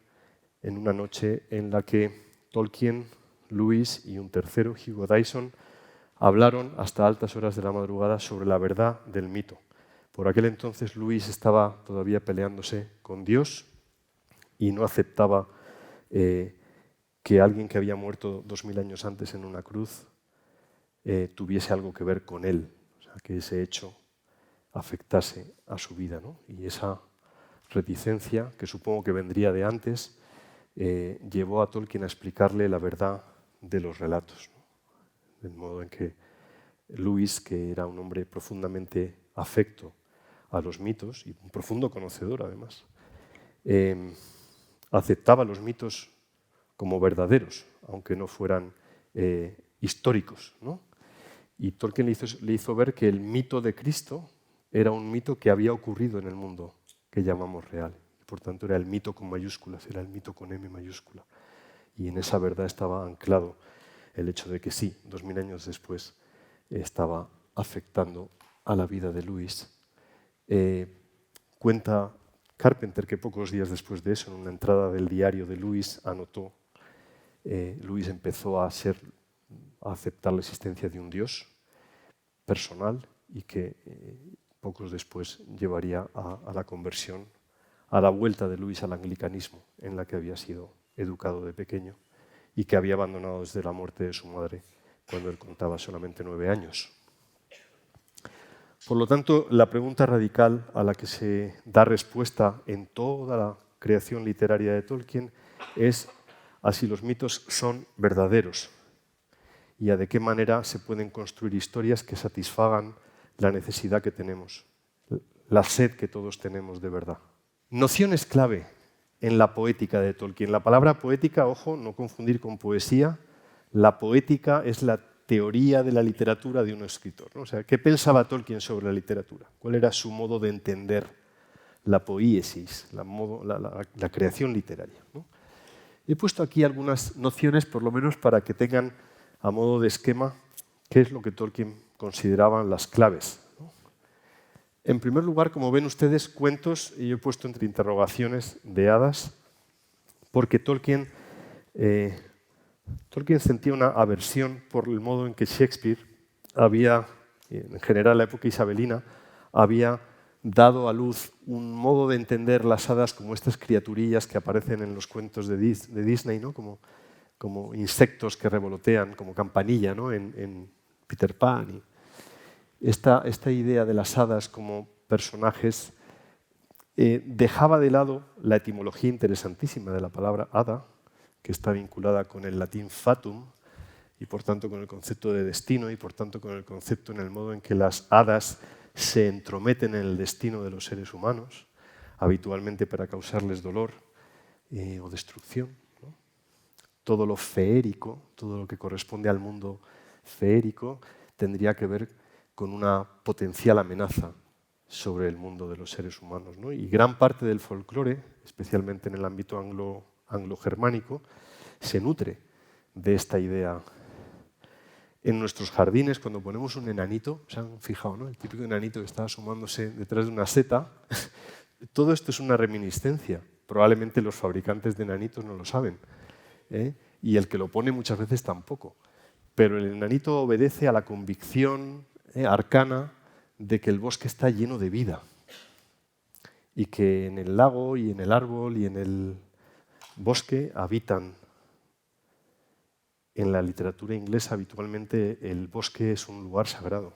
en una noche en la que Tolkien, Lewis y un tercero, Hugo Dyson, hablaron hasta altas horas de la madrugada sobre la verdad del mito. Por aquel entonces Lewis estaba todavía peleándose con Dios y no aceptaba que alguien que había muerto 2000 años antes en una cruz tuviese algo que ver con él, o sea, que ese hecho afectase a su vida, ¿no? Y esa reticencia, que supongo que vendría de antes, llevó a Tolkien a explicarle la verdad de los relatos, ¿no? Del modo en que Lewis, que era un hombre profundamente afecto a los mitos y un profundo conocedor además, aceptaba los mitos como verdaderos, aunque no fueran históricos, ¿no? Y Tolkien le hizo ver que el mito de Cristo era un mito que había ocurrido en el mundo que llamamos real. Y por tanto era el mito con mayúsculas, era el mito con M mayúscula. Y en esa verdad estaba anclado el hecho de que sí, 2000 años después estaba afectando a la vida de Lewis. Cuenta Carpenter que pocos días después de eso, en una entrada del diario de Lewis, anotó, Lewis empezó a aceptar la existencia de un Dios personal y que pocos después llevaría a la conversión, a la vuelta de Lewis al anglicanismo, en la que había sido educado de pequeño y que había abandonado desde la muerte de su madre cuando él contaba solamente 9 años. Por lo tanto, la pregunta radical a la que se da respuesta en toda la creación literaria de Tolkien es a si los mitos son verdaderos y a de qué manera se pueden construir historias que satisfagan la necesidad que tenemos, la sed que todos tenemos de verdad. Nociones clave en la poética de Tolkien. La palabra poética, ojo, no confundir con poesía. La poética es la teoría de la literatura de un escritor, ¿no? O sea, ¿qué pensaba Tolkien sobre la literatura? ¿Cuál era su modo de entender la poiesis, la creación literaria, ¿no? He puesto aquí algunas nociones, por lo menos para que tengan a modo de esquema qué es lo que Tolkien consideraban las claves, ¿no? En primer lugar, como ven ustedes, cuentos, y yo he puesto entre interrogaciones, de hadas, porque Tolkien sentía una aversión por el modo en que Shakespeare había, en general la época isabelina, había dado a luz un modo de entender las hadas como estas criaturillas que aparecen en los cuentos de Disney, ¿no? como insectos que revolotean, como campanilla, ¿no? en Peter Pan. Esta idea de las hadas como personajes dejaba de lado la etimología interesantísima de la palabra hada, que está vinculada con el latín fatum y por tanto con el concepto de destino y por tanto con el concepto en el modo en que las hadas se entrometen en el destino de los seres humanos, habitualmente para causarles dolor o destrucción, ¿no? Todo lo feérico, todo lo que corresponde al mundo feérico, tendría que ver con una potencial amenaza sobre el mundo de los seres humanos, ¿no? Y gran parte del folclore, especialmente en el ámbito anglo-germánico, se nutre de esta idea. En nuestros jardines, cuando ponemos un enanito, ¿se han fijado, no? El típico enanito que está asomándose detrás de una seta, todo esto es una reminiscencia. Probablemente los fabricantes de enanitos no lo saben, ¿eh? Y el que lo pone muchas veces tampoco. Pero el enanito obedece a la convicción arcana de que el bosque está lleno de vida y que en el lago y en el árbol y en el bosque habitan. En la literatura inglesa habitualmente el bosque es un lugar sagrado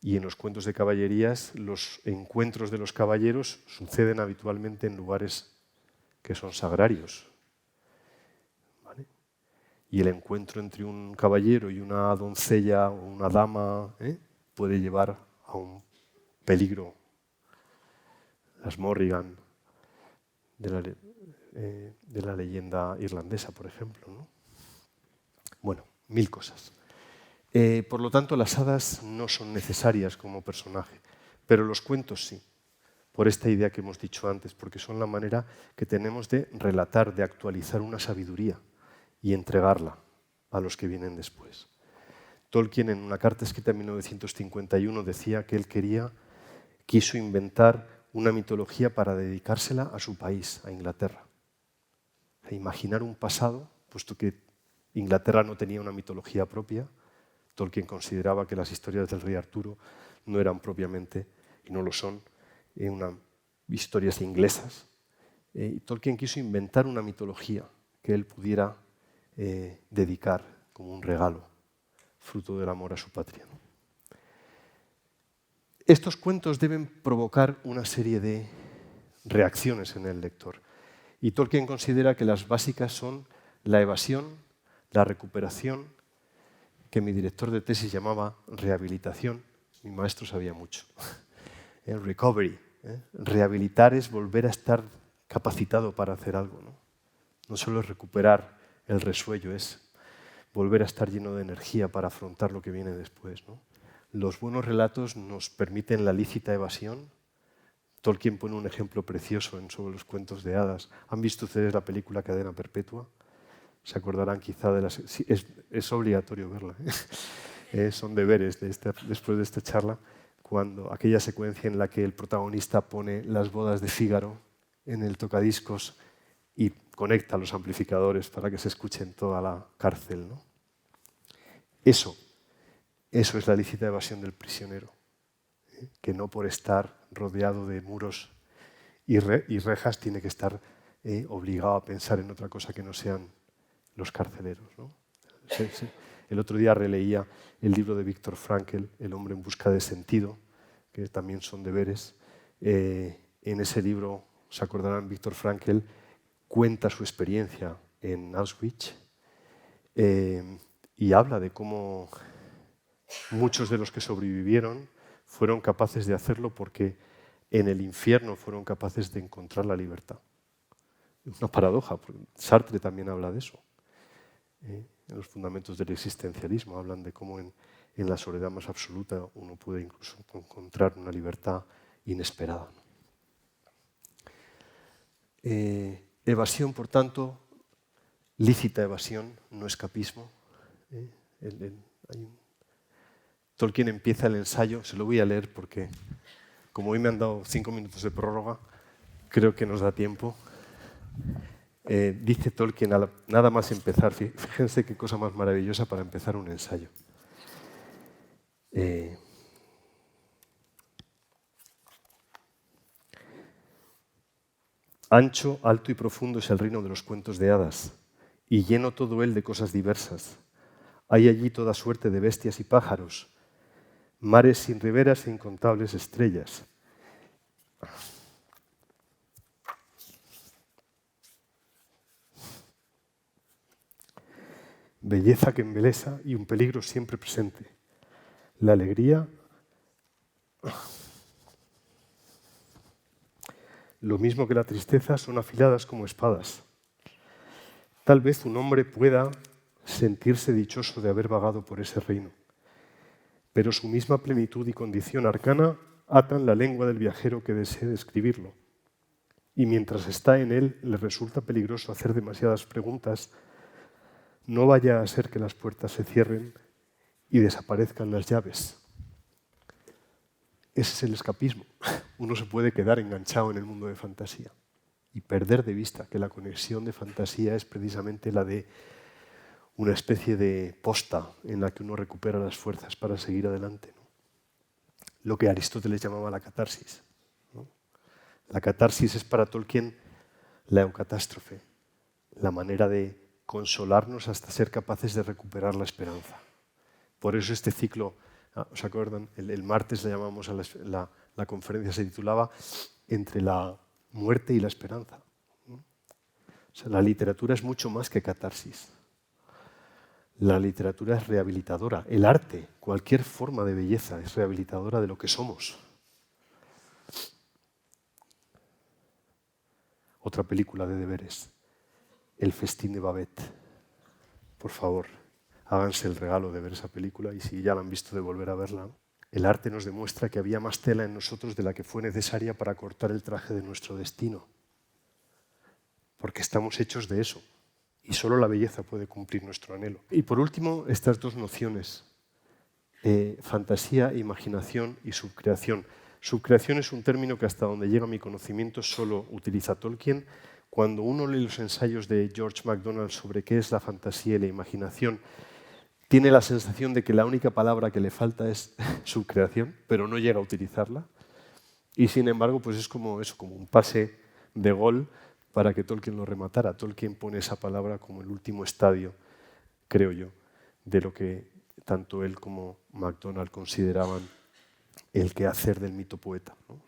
y en los cuentos de caballerías los encuentros de los caballeros suceden habitualmente en lugares que son sagrarios, ¿vale? Y el encuentro entre un caballero y una doncella o una dama puede llevar a un peligro. Las Morrigan de la leyenda irlandesa, por ejemplo, ¿no? Bueno, 1000 cosas. Por lo tanto, las hadas no son necesarias como personaje, pero los cuentos sí, por esta idea que hemos dicho antes, porque son la manera que tenemos de relatar, de actualizar una sabiduría y entregarla a los que vienen después. Tolkien, en una carta escrita en 1951, decía que él quiso inventar una mitología para dedicársela a su país, a Inglaterra. Imaginar un pasado, puesto que Inglaterra no tenía una mitología propia. Tolkien consideraba que las historias del rey Arturo no eran propiamente, y no lo son, historias inglesas. Y Tolkien quiso inventar una mitología que él pudiera dedicar como un regalo, fruto del amor a su patria. Estos cuentos deben provocar una serie de reacciones en el lector. Y Tolkien considera que las básicas son la evasión, la recuperación, que mi director de tesis llamaba rehabilitación, mi maestro sabía mucho. El recovery. Rehabilitar es volver a estar capacitado para hacer algo, ¿no? No solo es recuperar el resuello, es volver a estar lleno de energía para afrontar lo que viene después, ¿no? Los buenos relatos nos permiten la lícita evasión. Tolkien pone un ejemplo precioso sobre los cuentos de hadas. ¿Han visto ustedes la película Cadena Perpetua? Se acordarán quizá de las... Sí, es obligatorio verla. Son deberes después de esta charla. Cuando aquella secuencia en la que el protagonista pone las bodas de Fígaro en el tocadiscos y conecta los amplificadores para que se escuche en toda la cárcel, ¿no? Eso es la lícita evasión del prisionero, que no por estar rodeado de muros y rejas tiene que estar obligado a pensar en otra cosa que no sean los carceleros, ¿no? Sí. El otro día releía el libro de Viktor Frankl, El hombre en busca de sentido, que también son deberes. En ese libro, se acordarán, Viktor Frankl cuenta su experiencia en Auschwitz y habla de cómo muchos de los que sobrevivieron fueron capaces de hacerlo porque en el infierno fueron capaces de encontrar la libertad. Una paradoja, porque Sartre también habla de eso. En los fundamentos del existencialismo hablan de cómo en la soledad más absoluta uno puede incluso encontrar una libertad inesperada. Evasión, por tanto, lícita evasión, no escapismo. Tolkien empieza el ensayo, se lo voy a leer porque, como hoy me han dado 5 minutos de prórroga, creo que nos da tiempo. Dice Tolkien, nada más empezar, fíjense qué cosa más maravillosa para empezar un ensayo. Ancho, alto y profundo es el reino de los cuentos de hadas, y lleno todo él de cosas diversas. Hay allí toda suerte de bestias y pájaros, mares sin riberas e incontables estrellas. Belleza que embelesa y un peligro siempre presente. La alegría, lo mismo que la tristeza, son afiladas como espadas. Tal vez un hombre pueda sentirse dichoso de haber vagado por ese reino, pero su misma plenitud y condición arcana atan la lengua del viajero que desee describirlo. Y mientras está en él, le resulta peligroso hacer demasiadas preguntas. No vaya a ser que las puertas se cierren y desaparezcan las llaves. Ese es el escapismo. Uno se puede quedar enganchado en el mundo de fantasía y perder de vista que la conexión de fantasía es precisamente la de una especie de posta en la que uno recupera las fuerzas para seguir adelante, ¿no? Lo que Aristóteles llamaba la catarsis, ¿no? La catarsis es para Tolkien la eucatástrofe, la manera de consolarnos hasta ser capaces de recuperar la esperanza. Por eso este ciclo, ¿os acuerdan? El martes le llamamos a la conferencia, se titulaba Entre la muerte y la esperanza. O sea, la literatura es mucho más que catarsis. La literatura es rehabilitadora. El arte, cualquier forma de belleza, es rehabilitadora de lo que somos. Otra película de deberes, El festín de Babette. Por favor, háganse el regalo de ver esa película y si ya la han visto, de volver a verla. El arte nos demuestra que había más tela en nosotros de la que fue necesaria para cortar el traje de nuestro destino. Porque estamos hechos de eso. Y solo la belleza puede cumplir nuestro anhelo. Y por último, estas dos nociones, fantasía, imaginación y subcreación. Subcreación es un término que hasta donde llega mi conocimiento solo utiliza Tolkien. Cuando uno lee los ensayos de George MacDonald sobre qué es la fantasía y la imaginación, tiene la sensación de que la única palabra que le falta es subcreación, pero no llega a utilizarla. Y sin embargo, pues es como eso, como un pase de gol para que Tolkien lo rematara. Tolkien pone esa palabra como el último estadio, creo yo, de lo que tanto él como MacDonald consideraban el quehacer del mito poeta, ¿no?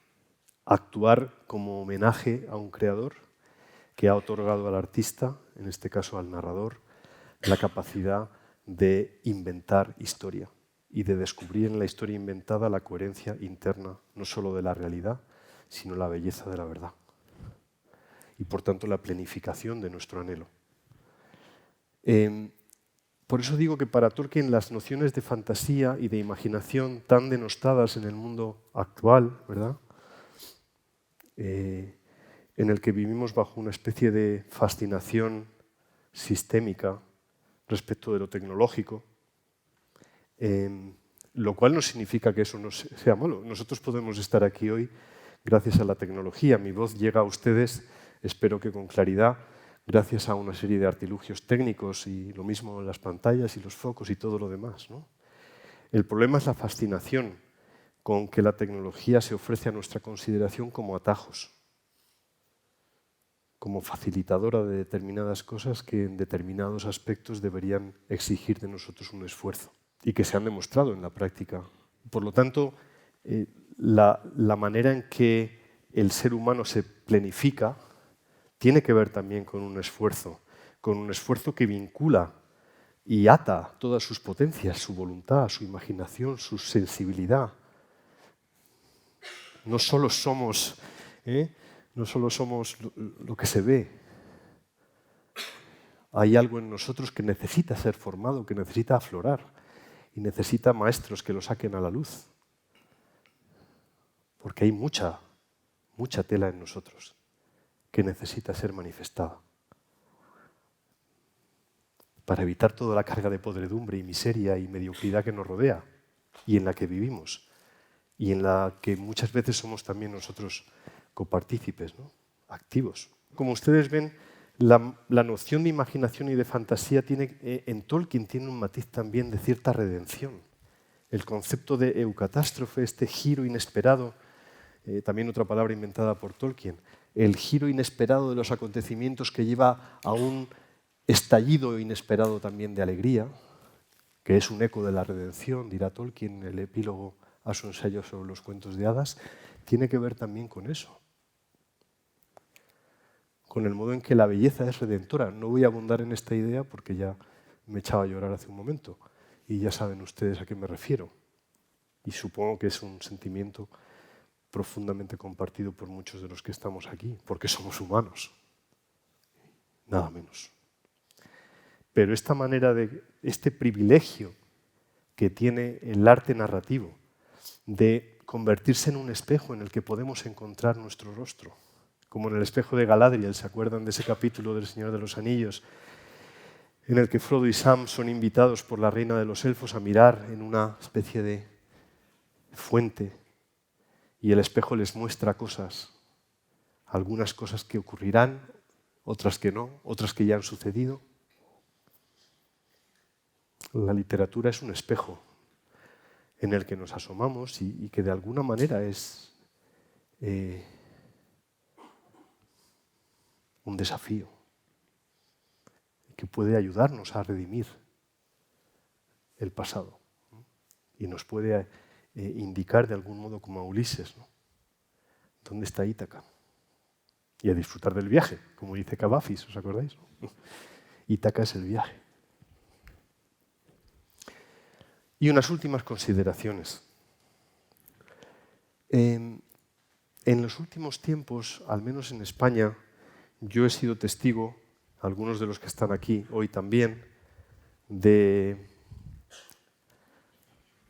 Actuar como homenaje a un creador que ha otorgado al artista, en este caso al narrador, la capacidad de inventar historia y de descubrir en la historia inventada la coherencia interna, no solo de la realidad, sino la belleza de la verdad. Y por tanto la planificación de nuestro anhelo. Por eso digo que para Tolkien las nociones de fantasía y de imaginación tan denostadas en el mundo actual, ¿verdad? En el que vivimos bajo una especie de fascinación sistémica respecto de lo tecnológico, lo cual no significa que eso no sea malo. Nosotros podemos estar aquí hoy gracias a la tecnología. Mi voz llega a ustedes, espero que con claridad, gracias a una serie de artilugios técnicos y lo mismo las pantallas y los focos y todo lo demás, ¿no? El problema es la fascinación con que la tecnología se ofrece a nuestra consideración como atajos, como facilitadora de determinadas cosas que en determinados aspectos deberían exigir de nosotros un esfuerzo y que se han demostrado en la práctica. Por lo tanto, la manera en que el ser humano se planifica tiene que ver también con un esfuerzo que vincula y ata todas sus potencias, su voluntad, su imaginación, su sensibilidad. No solo somos lo que se ve. Hay algo en nosotros que necesita ser formado, que necesita aflorar y necesita maestros que lo saquen a la luz. Porque hay mucha tela en nosotros que necesita ser manifestada para evitar toda la carga de podredumbre y miseria y mediocridad que nos rodea y en la que vivimos y en la que muchas veces somos también nosotros copartícipes, ¿no? Activos. Como ustedes ven, la noción de imaginación y de fantasía en Tolkien tiene un matiz también de cierta redención. El concepto de eucatástrofe, este giro inesperado, también otra palabra inventada por Tolkien, el giro inesperado de los acontecimientos que lleva a un estallido inesperado también de alegría, que es un eco de la redención, dirá Tolkien en el epílogo a su ensayo sobre los cuentos de hadas, tiene que ver también con eso, con el modo en que la belleza es redentora. No voy a abundar en esta idea porque ya me echaba a llorar hace un momento y ya saben ustedes a qué me refiero. Y supongo que es un sentimiento profundamente compartido por muchos de los que estamos aquí, porque somos humanos, nada menos. Pero esta manera este privilegio que tiene el arte narrativo de convertirse en un espejo en el que podemos encontrar nuestro rostro, como en el espejo de Galadriel, ¿se acuerdan de ese capítulo del Señor de los Anillos, en el que Frodo y Sam son invitados por la reina de los elfos a mirar en una especie de fuente y el espejo les muestra cosas, algunas cosas que ocurrirán, otras que no, otras que ya han sucedido? La literatura es un espejo en el que nos asomamos y que de alguna manera es un desafío que puede ayudarnos a redimir el pasado, ¿no? Y nos puede indicar de algún modo como a Ulises, ¿no? ¿Dónde está Ítaca? Y a disfrutar del viaje, como dice Cavafis, ¿os acordáis? Ítaca es el viaje. Y unas últimas consideraciones. En los últimos tiempos, al menos en España, yo he sido testigo, algunos de los que están aquí hoy también, de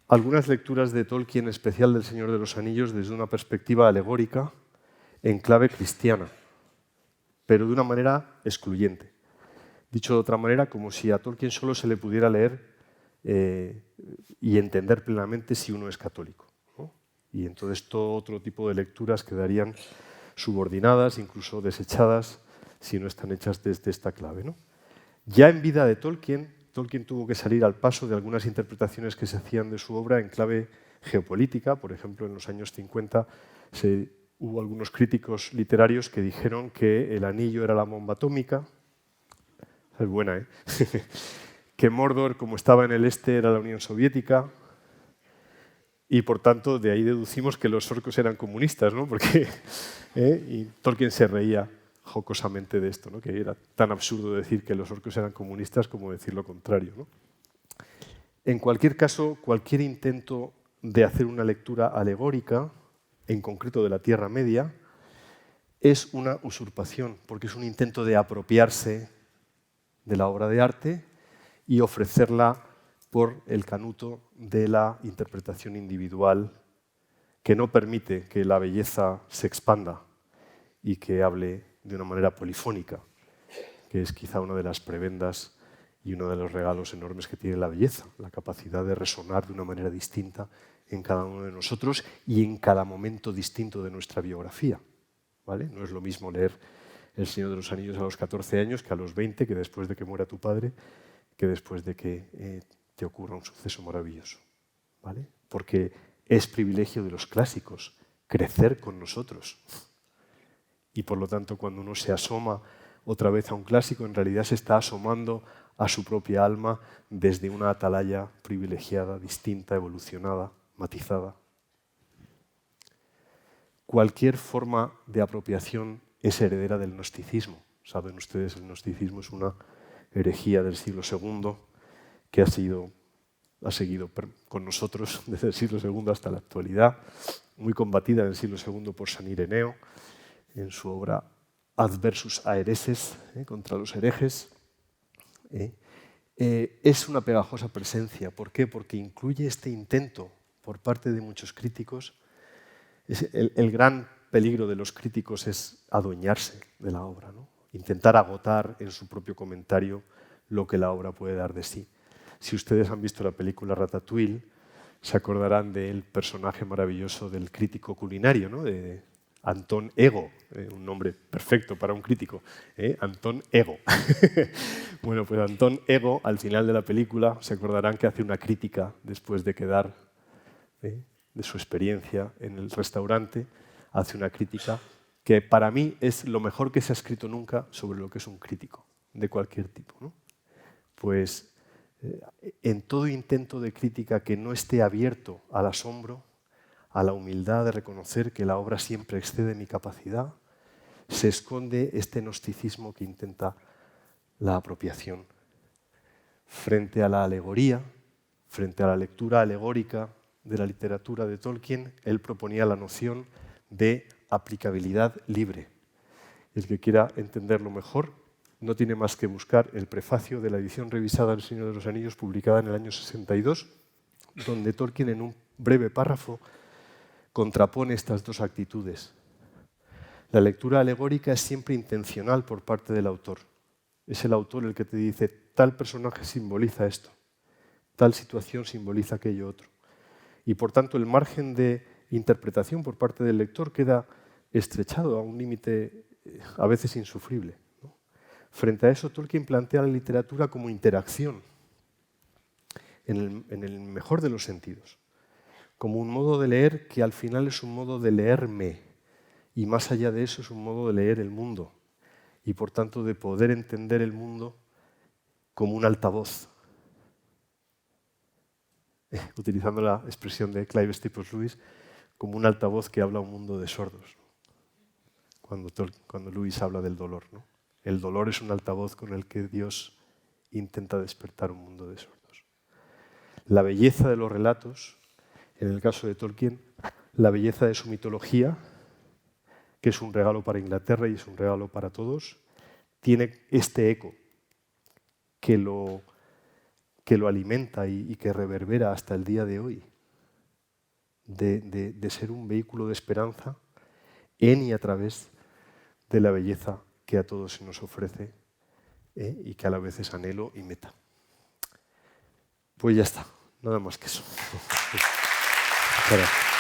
algunas lecturas de Tolkien, en especial del Señor de los Anillos, desde una perspectiva alegórica en clave cristiana, pero de una manera excluyente. Dicho de otra manera, como si a Tolkien solo se le pudiera leer y entender plenamente si uno es católico, ¿no? Y entonces todo otro tipo de lecturas quedarían subordinadas, incluso desechadas, si no están hechas desde esta clave, ¿no? Ya en vida de Tolkien tuvo que salir al paso de algunas interpretaciones que se hacían de su obra en clave geopolítica. Por ejemplo, en los años 50 hubo algunos críticos literarios que dijeron que el anillo era la bomba atómica. Es buena, ¿eh? Que Mordor, como estaba en el este, era la Unión Soviética. Y por tanto, de ahí deducimos que los orcos eran comunistas, ¿no? Porque, y Tolkien se reía jocosamente de esto, ¿no? Que era tan absurdo decir que los orcos eran comunistas como decir lo contrario, ¿no? En cualquier caso, cualquier intento de hacer una lectura alegórica, en concreto de la Tierra Media, es una usurpación, porque es un intento de apropiarse de la obra de arte y ofrecerla por el canuto de la interpretación individual que no permite que la belleza se expanda y que hable de una manera polifónica, que es quizá una de las prebendas y uno de los regalos enormes que tiene la belleza, la capacidad de resonar de una manera distinta en cada uno de nosotros y en cada momento distinto de nuestra biografía. ¿Vale? No es lo mismo leer El Señor de los Anillos a los 14 años que a los 20, que después de que muera tu padre, que después de que te ocurra un suceso maravilloso. ¿Vale? Porque es privilegio de los clásicos crecer con nosotros. Y por lo tanto, cuando uno se asoma otra vez a un clásico, en realidad se está asomando a su propia alma desde una atalaya privilegiada, distinta, evolucionada, matizada. Cualquier forma de apropiación es heredera del gnosticismo. Saben ustedes, el gnosticismo es una herejía del siglo II que ha seguido con nosotros desde el siglo II hasta la actualidad, muy combatida en el siglo II por San Ireneo, en su obra Adversus a Hereses, contra los herejes. Es una pegajosa presencia. ¿Por qué? Porque incluye este intento por parte de muchos críticos. El gran peligro de los críticos es adueñarse de la obra, ¿no? Intentar agotar en su propio comentario lo que la obra puede dar de sí. Si ustedes han visto la película Ratatouille, se acordarán del personaje maravilloso del crítico culinario, ¿no? De Antón Ego, un nombre perfecto para un crítico, Antón Ego. Bueno, pues Antón Ego, al final de la película, se acordarán que hace una crítica después de quedar de su experiencia en el restaurante, hace una crítica que para mí es lo mejor que se ha escrito nunca sobre lo que es un crítico, de cualquier tipo, ¿no? Pues en todo intento de crítica que no esté abierto al asombro, a la humildad de reconocer que la obra siempre excede mi capacidad, se esconde este gnosticismo que intenta la apropiación. Frente a la alegoría, frente a la lectura alegórica de la literatura de Tolkien, él proponía la noción de aplicabilidad libre. El que quiera entenderlo mejor no tiene más que buscar el prefacio de la edición revisada del Señor de los Anillos, publicada en el año 62, donde Tolkien, en un breve párrafo, contrapone estas dos actitudes. La lectura alegórica es siempre intencional por parte del autor. Es el autor el que te dice, tal personaje simboliza esto, tal situación simboliza aquello otro. Y por tanto el margen de interpretación por parte del lector queda estrechado a un límite a veces insufrible, ¿no? Frente a eso, Tolkien plantea la literatura como interacción, en el mejor de los sentidos, como un modo de leer que al final es un modo de leerme, y más allá de eso es un modo de leer el mundo, y por tanto de poder entender el mundo como un altavoz. Utilizando la expresión de Clive Staples Lewis, como un altavoz que habla a un mundo de sordos. Cuando Lewis habla del dolor, ¿no? El dolor es un altavoz con el que Dios intenta despertar un mundo de sordos. La belleza de los relatos, en el caso de Tolkien, la belleza de su mitología, que es un regalo para Inglaterra y es un regalo para todos, tiene este eco que lo alimenta y que reverbera hasta el día de hoy, de ser un vehículo de esperanza en y a través de la belleza que a todos se nos ofrece y que a la vez es anhelo y meta. Pues ya está, nada más que eso. Gracias.